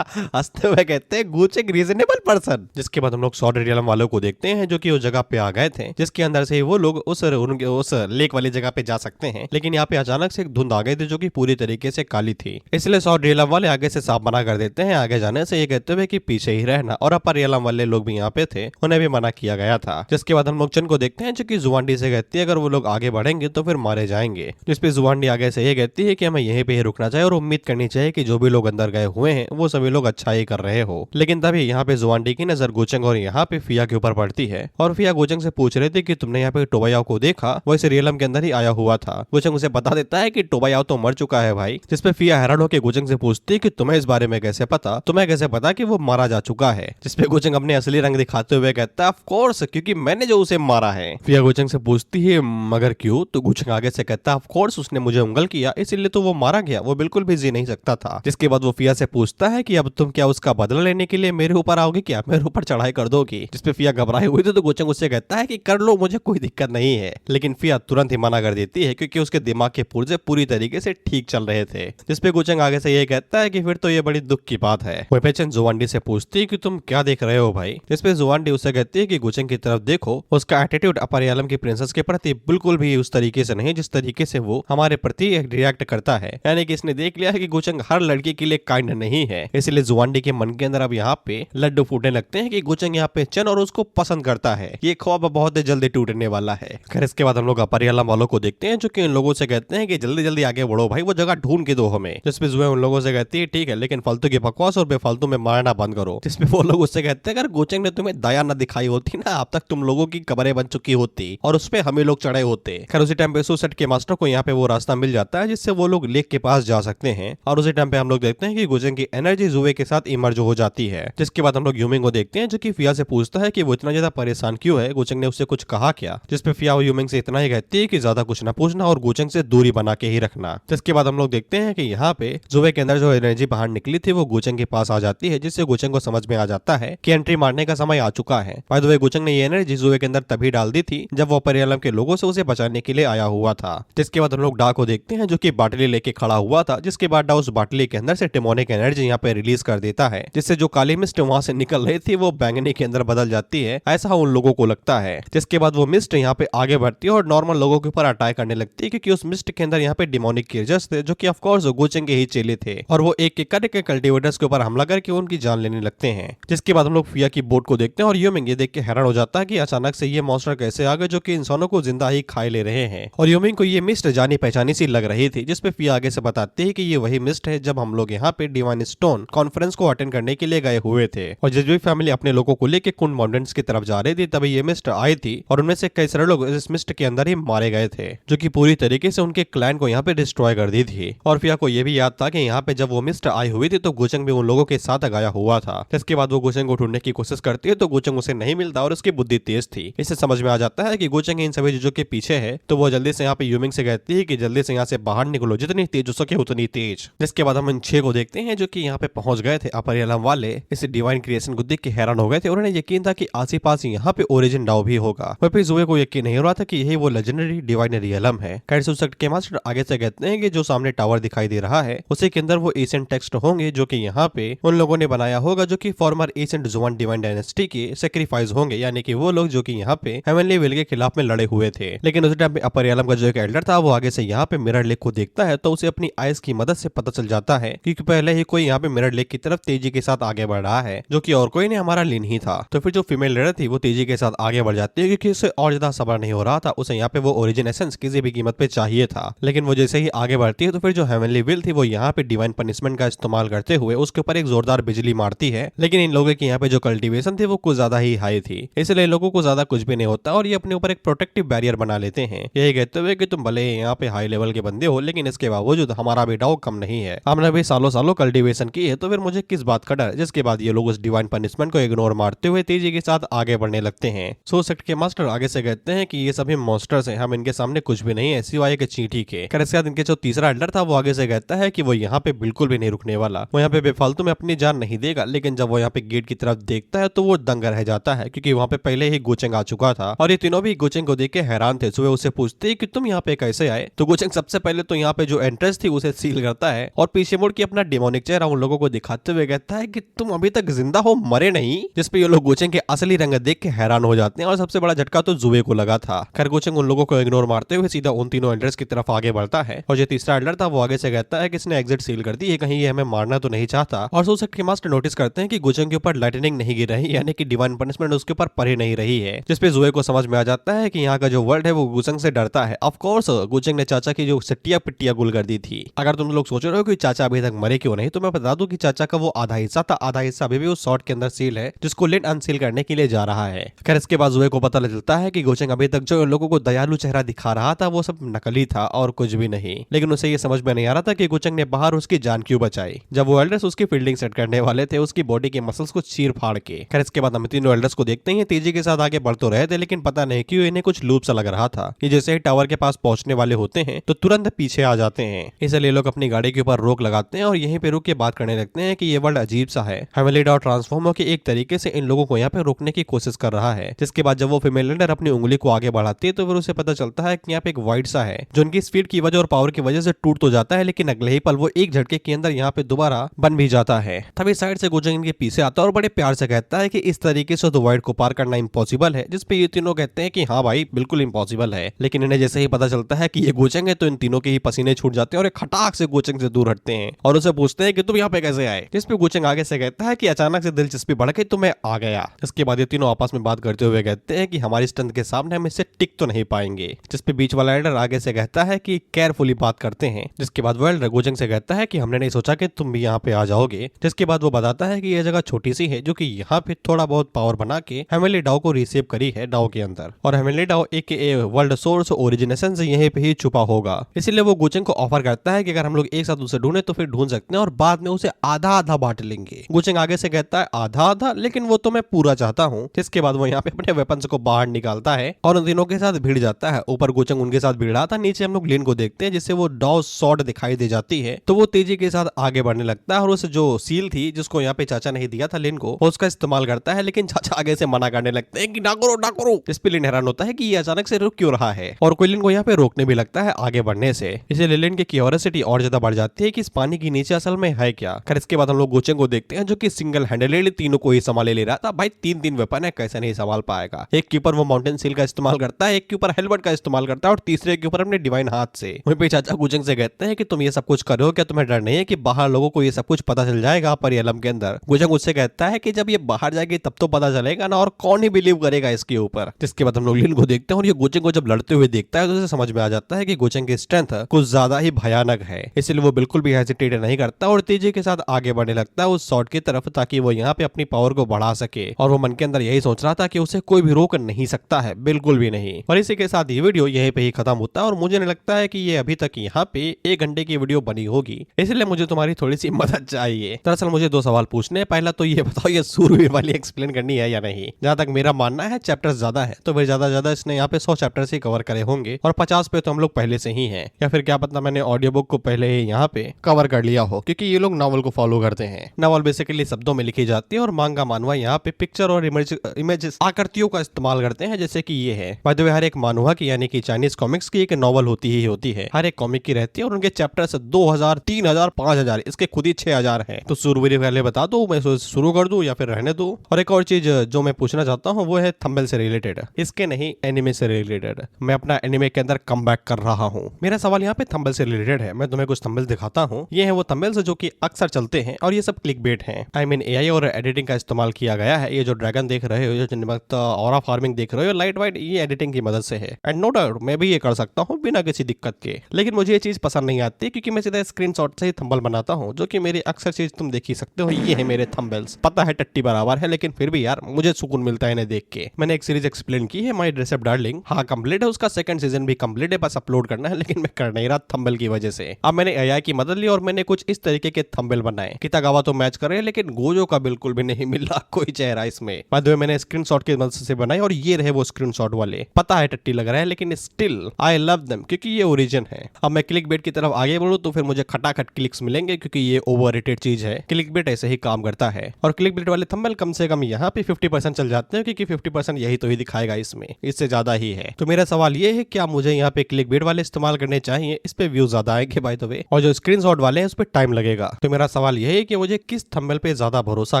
हंसते हुए कहते हैं गुचेंग रीजनेबल पर्सन। जिसके बाद हम लोग सॉर्ड रियलम वालों को देखते हैं जो कि उस जगह पे आ गए थे जिसके अंदर से वो लोग उस लेक वाली जगह पे जा सकते हैं, लेकिन यहाँ पे अचानक से एक धुंध आ गई थी जो कि पूरी तरीके से काली थी, इसलिए सॉर्ड रियलम वाले आगे से साफ मना कर देते हैं आगे जाने से, ये कहते हुए कि पीछे ही रहना, और अपर रियलम वाले लोग भी यहाँ पे थे, उन्हें भी मना किया गया था। जिसके बाद हम लोग चन को देखते हैं जो कि जुवांडी से कहती है अगर वो लोग आगे बढ़ेंगे तो फिर मारे जाएंगे। जिसपे जुवांडी आगे से ये कहती है कि हमें यहीं पे ही रुकना चाहिए और उम्मीद करनी चाहिए कि जो भी लोग अंदर गए हुए हैं वो सभी लोग अच्छा ही कर रहे हो। लेकिन तभी यहाँ पे जुवांडी की नजर गुचेंग और यहाँ पे फिया के ऊपर पड़ती है और फिया गुचेंग से पूछ रहे थे कि तुमने यहाँ पे टोबायाओ को देखा, वो इस रियलम के अंदर ही आया हुआ था। गुचेंग उसे बता देता है कि टोबायाओ तो मर चुका है भाई। जिसपे फिया हैरान होकर गुचेंग से पूछती है कि तुम्हें इस बारे में कैसे पता, तुम्हें कैसे पता कि वो मारा जा चुका है। जिसपे गुचेंग अपने असली रंग दिखाते हुए कहता है ऑफ कोर्स, क्योंकि मैंने जो उसे मारा है। फिया गुचेंग से पूछती है मगर क्यों, तो गुचेंग आगे से कहता है ऑफ कोर्स उसने मुझे उंगल किया इसीलिए तो वो मारा गया, वो बिल्कुल भी जी नहीं नहीं सकता था। जिसके बाद वो फिया से पूछता है कि अब तुम क्या उसका बदला लेने के लिए मेरे ऊपर आओगे, क्या मेरे ऊपर चढ़ाई कर दोगी। जिसपे फिया घबराई हुई थी तो गोचंग उससे कहता है कि कर लो, मुझे कोई दिक्कत नहीं है। लेकिन फिया तुरंत ही मना कर देती है क्योंकि उसके दिमाग के पुर्जे पूरी तरीके से ठीक चल रहे थे। जिसपे गोचंग आगे से ये कहता है कि फिर तो ये बड़ी दुख की बात है। वही पेचन जुवांडी से पूछती है कि तुम क्या देख रहे हो भाई। जिसपे जुवांडी उससे कहती है कि गोचंग की तरफ देखो, उसका एटीट्यूड अपरियालम की प्रिंसेस के प्रति बिल्कुल भी उस तरीके से नहीं जिस तरीके से वो हमारे प्रति रिएक्ट करता है। यानी कि इसने देख लिया है कि गोचंग हर लड़की के लिए काइंड नहीं है। इसलिए जुवांडी के मन के अंदर अब यहाँ पे लड्डू फूटने लगते हैं कि गोचंग यहाँ पे चन और उसको पसंद करता है। ये ख्वाब बहुत जल्दी टूटने वाला है। खैर इसके बाद हम लोग अपरियालम वालों को देखते हैं जो कि इन लोगों से कहते हैं कि जल्दी जल्दी आगे बढ़ो भाई, वो जगह ढूंढ के दो हमें। जिसपे जुए उन लोगों से कहती है ठीक है, लेकिन फालतू की बकवास और बेफालतू में मारना बंद करो। जिसपे वो लोग उससे कहते हैं अगर गोचंग ने तुम्हें दया न दिखाई होती ना, अब तक तुम लोगों की कब्रें बन चुकी होती और उसपे हमें लोग चढ़े होते। खैर उसी टाइम पे सुसेट के मास्टर को यहाँ पे वो रास्ता मिल जाता है जिससे वो लोग लेक के पास जा सकते हैं। और उसी टाइम पे हम लोग देखते हैं कि गोचंग की एनर्जी जुए के साथ इमर्ज हो जाती है। जिसके बाद हम लोग यूमिंग को देखते हैं जो कि फिया से पूछता है कि वो इतना ज्यादा परेशान क्यों है, गोचंग ने उससे कुछ कहा क्या। जिसपे फिया यूमिंग से इतना ही कहती है कि ज्यादा कुछ ना पूछना और गोचंग से दूरी बना के ही रखना। जिसके बाद हम लोग देखते हैं कि यहाँ पे जुए के अंदर जो एनर्जी बाहर निकली थी वो गोचंग के पास आ जाती है, जिससे गोचंग को समझ में आ जाता है कि एंट्री मारने का समय आ चुका है। बाय द वे गोचंग ने ये एनर्जी जुए के अंदर तभी डाल दी थी जब वो अपरियालम के लोगों से उसे बचाने के लिए आया हुआ था। जिसके बाद हम लोग डा को देखते हैं जो कि बाटली लेके खड़ा हुआ था। जिसके बाद डा उस बाटली के अंदर से डेमोनिक एनर्जी यहाँ पे रिलीज कर देता है, जिससे जो काली मिस्ट वहां से निकल रही थी वो बैंगनी के अंदर बदल जाती है, ऐसा उन लोगों को लगता है। जिसके बाद वो मिस्ट यहाँ पे आगे बढ़ती है और नॉर्मल लोगों के ऊपर अटैक करने लगती है क्योंकि उस मिस्ट के अंदर यहाँ पे डिमोनिक क्रिएचर्स थे जो कि ऑफ कोर्स गोचंग के ही चेले थे और वो एक एक करके कल्टीवेटर्स के ऊपर हमला करके उनकी जान लेने लगते हैं। जिसके बाद हम लोग फिया की बोट को देखते हैं और यूमिंग ये देख के हैरान हो जाता है कि अचानक से ये मॉन्स्टर कैसे आ गए जो कि इंसानों को जिंदा ही खाए ले रहे हैं। और यूमिंग को ये मिस्ट जानी पहचानी सी लग रही थी। जिसपे फिया आगे से बताती है कि ये वही मिस्ट है जब हम लोग यहाँ पे डिवाइन स्टोन कॉन्फ्रेंस को अटेंड करने के लिए गए हुए थे और जिस फैमिली अपने लोगों को लेकर कुंड माउंटेन्स की तरफ जा रही थी तभी ये मिस्ट आई थी और उनमें से कई सारे लोग इस मिस्ट के अंदर ही मारे गए थे जो कि पूरी तरीके से उनके क्लैन को यहाँ पे डिस्ट्रॉय कर दी थी। और फिया को ये भी याद था कि यहाँ पे जब वो मिस्ट आई हुई थी तो गोचंग भी उन लोगों के साथ गया हुआ था। इसके बाद वो गोचंग को ढूंढने की कोशिश करती है तो गोचंग उसे नहीं मिलता और उसकी बुद्धि तेज थी। इससे समझ में आ जाता है कि गोचंग इन सभी चीजों के पीछे है तो वो जल्दी से यहाँ पे यूमिंग से कहती है कि जल्दी से यहाँ से बाहर निकलो, जितनी तेज हो सके उतनी तेज। जिसके बाद हम इन 6 को देखते हैं जो कि यहाँ पे पहुंच गए थे। अपरियालम वाले इस डिवाइन क्रिएशन को देख के हैरान हो गए थे और उन्हें यकीन था कि आस-पास यहाँ पे ओरिजिन डाओ भी होगा। वहीं पे जुए को यकीन नहीं हो रहा था कि यही वो लेजेंडरी डिवाइन रियलम है। कैटसुसेट के मास्टर आगे से कहते हैं कि जो सामने टावर दिखाई दे रहा है उसी के अंदर वो एशियन टेक्स्ट होंगे जो कि यहाँ पे उन लोगों ने बनाया होगा जो कि फॉर्मर एशियंट जुआन डिवाइन डायनेस्टी के सैक्रिफाइस होंगे, यानी कि वो लोग जो कि यहाँ पे हेवनली विल के खिलाफ में लड़े हुए थे। लेकिन उस टाइम पे अपरियालम का जो एक एल्डर था वो आगे से यहाँ पे मिरर लेक को देखता है तो उसे अपनी आइस की मदद से पता चल जाता है क्योंकि पहले ही कोई यहाँ पे मिरर लेक की तरफ तेजी के साथ आगे बढ़ रहा है जो कि और कोई नहीं हमारा लिन ही था। तो फिर जो फीमेल लीडर थी वो तेजी के साथ आगे बढ़ जाती है क्योंकि उसे और ज्यादा सब्र नहीं हो रहा था, उसे यहाँ पे वो ओरिजिन एसेंस किसी भी कीमत पे चाहिए था। लेकिन वो जैसे ही आगे बढ़ती है तो फिर जो हेवनली विल थी वो यहाँ पे डिवाइन पनिशमेंट का इस्तेमाल करते हुए उसके ऊपर एक जोरदार बिजली मारती है। लेकिन इन लोगों की यहाँ पे जो कल्टीवेशन थी वो कुछ ज्यादा ही हाई थी, इसलिए लोगों को ज्यादा कुछ भी नहीं होता और ये अपने ऊपर एक प्रोटेक्टिव बैरियर बना लेते हैं, यही कहते हुए कि तुम भले यहाँ पे हाई लेवल के बंदे हो लेकिन इसके बावजूद हमारा भी डाउ कम नहीं है, हमने भी सालों सालों कल्टीवेशन की है तो फिर मुझे किस बात का डर। जिसके बाद ये लोग उस डिवाइन पनिशमेंट को इग्नोर मारते हुए तेजी के साथ आगे बढ़ने लगते हैं। सोसेट के मास्टर आगे से कहते हैं कि ये सभी मॉन्स्टर्स हैं, हम इनके सामने कुछ भी नहीं है सिवाय के चींटी के। इसके बाद इनके जो तीसरा एल्डर था वो आगे से कहता है कि वो यहाँ पे बिल्कुल भी नहीं रुकने वाला, वो यहाँ पे बेफालतू में अपनी जान नहीं देगा। लेकिन जब वो यहाँ पे गेट की तरफ देखता है तो वो दंग रह जाता है क्योंकि वहाँ पे पहले ही गोचंग आ चुका था और ये तीनों भी गोचंग को देख के हैरान थे। सुबह उसे पूछते हैं कि तुम यहाँ पे कैसे आए, तो गोचंग सबसे पहले तो यहाँ पे जो एंट्रेंस थी उसे सील करता है और पीछे मुड़ के अपना डेमोनिक चेहरा उन लोगों को दिखाते हुए कहता है कि तुम अभी तक जिंदा हो, मरे नहीं। जिसपे ये लोग गोचंग के असली रंग देख के हैरान हो जाते हैं और सबसे बड़ा झटका तो जुए को लगा था। खैर गोचंग उन लोगों को इग्नोर मारते हुए सीधा उन तीनों एल्डर्स की तरफ आगे बढ़ता है और जो तीसरा एल्डर था वो आगे से कहता है कि इसने एग्जिट सील कर दी है, कहीं ये हमें मारना तो नहीं चाहता। और सोसेट के मास्टर नोटिस करते हैं कि गोचंग के ऊपर लाइटनिंग नहीं गिर रही, यानी कि डिवाइन पनिशमेंट उसके ऊपर पड़ ही नहीं रही है। जिसपे जुए को समझ में आ जाता है कि यहाँ का जो वर्ल्ड है वो गोचंग से डरता है। ऑफ कोर्स गोचंग ने चाचा की जो सट्टिया पिट्टिया गुल कर दी थी। अगर तुम लोग सोच रहे हो कि चाचा अभी तक मरे क्यों नहीं, तो मैं बता दूं कि चाचा का वो आधा हिस्सा था, आधा हिस्सा अभी भी उस शॉर्ट के अंदर सील है जिसको लिन अनसील करने के लिए जा रहा है। खैर इसके बाद जुए को पता चलता है कि गोचंग अभी तक जो लोगों को दयालु चेहरा दिखा रहा था वो सब नकली था और कुछ भी नहीं। लेकिन उसे ये समझ में नहीं आ रहा था कि गोचंग ने बाहर उसकी जान क्यों बचाई जब वो एल्डर्स उसकी फील्डिंग सेट करने वाले थे उसकी बॉडी के मसल्स को चीर फाड़ के। खैर इसके बाद हम तीनों एल्डर्स को देखते हैं तेजी के साथ आगे बढ़ तो रहे थे लेकिन पता नहीं क्यों इन्हें कुछ लूप सा लग रहा था कि जैसे ही टावर के पास पहुंचने वाले होते हैं तो तुरंत पीछे आ जाते हैं। इसलिए लोग अपनी गाड़ी के ऊपर रोक लगाते हैं और यहीं पे रुक के बात करने लगते हैं कि ये वर्ल्ड अजीब सा है। हेवनली डॉ ट्रांसफॉर्मर के एक तरीके से इन लोगों को यहाँ पे रोकने की कोशिश कर रहा है। जिसके बाद जब वो फीमेल लेंडर अपनी उंगली को आगे बढ़ाती है तो फिर उसे पता चलता है कि यहाँ पे एक वाइड सा है जो उनकी स्पीड की वजह और पावर की वजह से टूट तो जाता है, लेकिन अगले ही पल वो एक झटके के अंदर यहाँ पे दोबारा बन भी जाता है। तभी साइड से गोजंग इनके पीछे आता है और बड़े प्यार से कहता है कि इस तरीके से तो वाइड को पार करना इम्पॉसिबल है। जिसपे ये तीनों कहते हैं कि हाँ भाई बिल्कुल इम्पॉसिबल है, लेकिन इन्हें जैसे ही पता चलता है कि ये गोचंग है तो इन तीनों के ही पसीने छूट जाते हैं और एक खटाक से गोचंग से दूर हटते हैं और उसे पूछते हैं कि तुम यहाँ पे कैसे आए। जिसपे गोचंग आगे से कहता है कि अचानक से दिलचस्पी बढ़ गई तो मैं आ गया। इसके बाद ये तीनों आपस में बात करते हुए कहते हैं कि हमारी स्ट्रेंथ के सामने हम इससे टिक तो नहीं पाएंगे। जिसपे बीच वाला एल्डर आगे से कहता है कि केयरफुली बात करते हैं। जिसके बाद वो एल्डर गोचंग से कहता है कि हमने नहीं सोचा कि तुम भी यहाँ पे आ जाओगे। जिसके बाद वो बताता है कि यह जगह छोटी सी है जो कि यहाँ पे थोड़ा बहुत पावर बना के हेवनली डाओ को रिसीव करी है डाओ के अंदर, और heavenly Dao AKA world source origination से यहीं पे ही छुपा होगा। इसीलिए वो गोचंग को ऑफर करता है कि अगर हम लोग एक साथ उसे ढूंढे तो फिर ढूंढ सकते हैं और बाद में उसे आधा आधा बांट लेंगे। गोचंग आगे से कहता है आधा आधा, लेकिन वो तो मैं पूरा चाहता हूँ। जिसके बाद वो यहाँ पे अपने वेपन्स को बाहर निकालता है और उन तीनों के साथ भिड़ जाता है। ऊपर गोचंग उनके साथ भिड़ रहा था, नीचे हम लोग लिन को देखते हैं जिससे वो डाओ शॉर्ट दिखाई दे जाती है तो वो तेजी के साथ आगे बढ़ने लगता है और उस जो सील थी जिसको यहाँ पे चाचा नहीं दिया था लिन को, वो उसका इस्तेमाल करता है, लेकिन चाचा आगे से मना करने लगते हैं कि ना करो ना करो। जिस पे लिन हैरान होता है कि ये अचानक से रुक क्यों रहा है और कोई लिन को यहाँ पे रोकने भी लगता है आगे बढ़ने से। इसीलिए लिन की क्यूरियोसिटी और ज्यादा बढ़ जाती है कि इस पानी के नीचे असल में है क्या। खैर इसके बाद हम लोग गोचंग को देखते हैं जो कि सिंगल हैंडेडली तीनों को ही संभाले ले रहा था। भाई तीन वेपन है, कैसे नहीं संभाल पाएगा। एक के ऊपर वो माउंटेन सील का इस्तेमाल करता है, एक के ऊपर हेलमेट का इस्तेमाल करता है और तीसरे के ऊपर अपने डिवाइन हाथ से। वहीं पे चाचा गोचंग से कहते हैं कि तुम ये सब कुछ कर रहे हो, क्या तुम्हें डर नहीं है कि बाहर लोगों को ये सब कुछ पता चल जाएगा पर एलम के अंदर। गोचंग उससे कहता है कि जब ये बाहर जाएगी तब तो पता चलेगा ना, और कौन ही बिलीव करेगा इसके ऊपर। जिसके बाद हम लोग लिन को देखते हैं और ये गोचंग को जब लड़ते हुए देखता है तो उसे समझ में आ जाता है कि गोचंग की स्ट्रेंथ कुछ ज्यादा ही भयानक है। इसलिए वो बिल्कुल भी हेजिटेट नहीं करता और तेजी के साथ आगे बढ़ने लगता है उस शॉट की तरफ ताकि वो यहाँ पे अपनी पावर को बढ़ा सके। और वो मन के अंदर यही सोच रहा था कि उसे कोई भी रोक नहीं सकता है, बिल्कुल भी नहीं। और इसी के साथ ये वीडियो यहीं पे ही खत्म होता है और मुझे नहीं लगता है कि ये अभी तक यहाँ पे 1 घंटे की वीडियो बनी होगी, इसलिए मुझे तुम्हारी थोड़ी सी मदद चाहिए। दरअसल मुझे 2 सवाल पूछने हैं। पहला तो ये बताओ ये सूरवीर वाली एक्सप्लेन करनी है या नहीं। जहां तक मेरा मानना है चैप्टर्स ज्यादा है तो फिर ज्यादा इसने यहाँ पे 100 चैप्टर्स ही कवर करे होंगे और 50 पे तो हम लोग पहले से ही हैं, या फिर क्या पता मैंने ऑडियो बुक को पहले ही यहाँ पे कवर कर लिया हो, क्योंकि ये लोग नॉवल को फॉलो करते हैं। नॉवल बेसिकली शब्दों में लिखी जाती है और मांगा मानवा यहाँ पे पिक्चर और इमेजेस आकृतियों का इस्तेमाल करते हैं, जैसे कि ये है। बाय द वे हर एक मानवा की यानी कि चाइनीज कॉमिक्स की एक नॉवल होती ही होती है, हर एक कॉमिक की रहती है और उनके चैप्टर्स 2000, 3000, 5000, इसके खुद ही 6000 है। तो सूरवीर पहले बता दो, मैं शुरू कर दूं या फिर रहने दो। और एक और चीज जो मैं पूछना चाहता हूँ वो है थंबनेल से रिलेटेड, इसके नहीं एनिमे से रिलेटेड। मैं अपना एनिमे के अंदर कम बैक कर रहा हूँ। मेरा सवाल यहाँ पे थंबनेल से रिलेटेड है। मैं तुम्हें कुछ थंबनेल दिखाता हूँ। ये है वो थंबनेल्स जो कि अक्सर चलते हैं और ये सब क्लिकबेट हैं। आई मीन AI और एडिटिंग का इस्तेमाल किया गया है। ये जो ड्रैगन देख रहे हो, जो ऑरा फार्मिंग देख रहे हो, लाइट वाइट, ये एडिटिंग की मदद से है। एंड नो डाउट मैं भी ये कर सकता हूँ बिना किसी दिक्कत के, लेकिन मुझे ये चीज पसंद नहीं आती क्योंकि मैं सीधा स्क्रीनशॉट से ही थंबनेल बनाता हूँ, जो कि मेरी अक्सर चीज तुम देख ही सकते हो। ये है मेरे थंबनेल्स। पता है टट्टी बराबर है, लेकिन फिर भी यार मुझे सुकून मिलता है इन्हें देख के। मैंने एक सीरीज एक्सप्लेन की है, माय ड्रेस अप डार्लिंग। हाँ कंप्लीट है, उसका 2nd सीजन भी कंप्लीट है, बस अपलोड करना है, लेकिन मैं कर नहीं रहा थंबनेल की वजह से। अब मैंने AI की मदद ली और मैंने कुछ इस तरीके के थंबनेल बनाए। कितागावा तो मैच कर रहे हैं, लेकिन गोजो का बिल्कुल भी नहीं मिल रहा कोई चेहरा इसमें। बाय द वे मैंने स्क्रीनशॉट की मदद से बनाई और ये रहे वो स्क्रीनशॉट वाले। पता है टट्टी लग रहा है, लेकिन स्टिल आई लव देम क्योंकि ये ओरिजिन है। अब मैं क्लिकबेट की तरफ आगे बढ़ूं तो फिर मुझे खटाखट क्लिक्स मिलेंगे, क्योंकि ये ओवररेटेड चीज है। क्लिकबेट ऐसे ही काम करता है और क्लिकबेट वाले थंबनेल कम से कम यहाँ पे 50% चल जाते हैं, क्योंकि 50% यही तो ही दिखाएगा इसमें, इससे ज्यादा ही है। तो मेरा सवाल ये है, क्या मुझे यहाँ पे क्लिकबेट वाले इस्तेमाल करने चाहिए? इस पे व्यू ज्यादा आएंगे बाय द वे, और जो स्क्रीनशॉट वाले हैं उस पे टाइम लगेगा। तो मेरा सवाल ये है कि मुझे किस थंबनेल पे ज्यादा भरोसा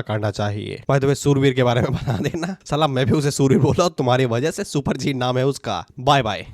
करना चाहिए? बाय द वे सूरवीर के बारे में बता देना। सलाम, मैं भी उसे सूरवीर बोला तुम्हारी वजह से, सुपर जी नाम है उसका। Bye bye.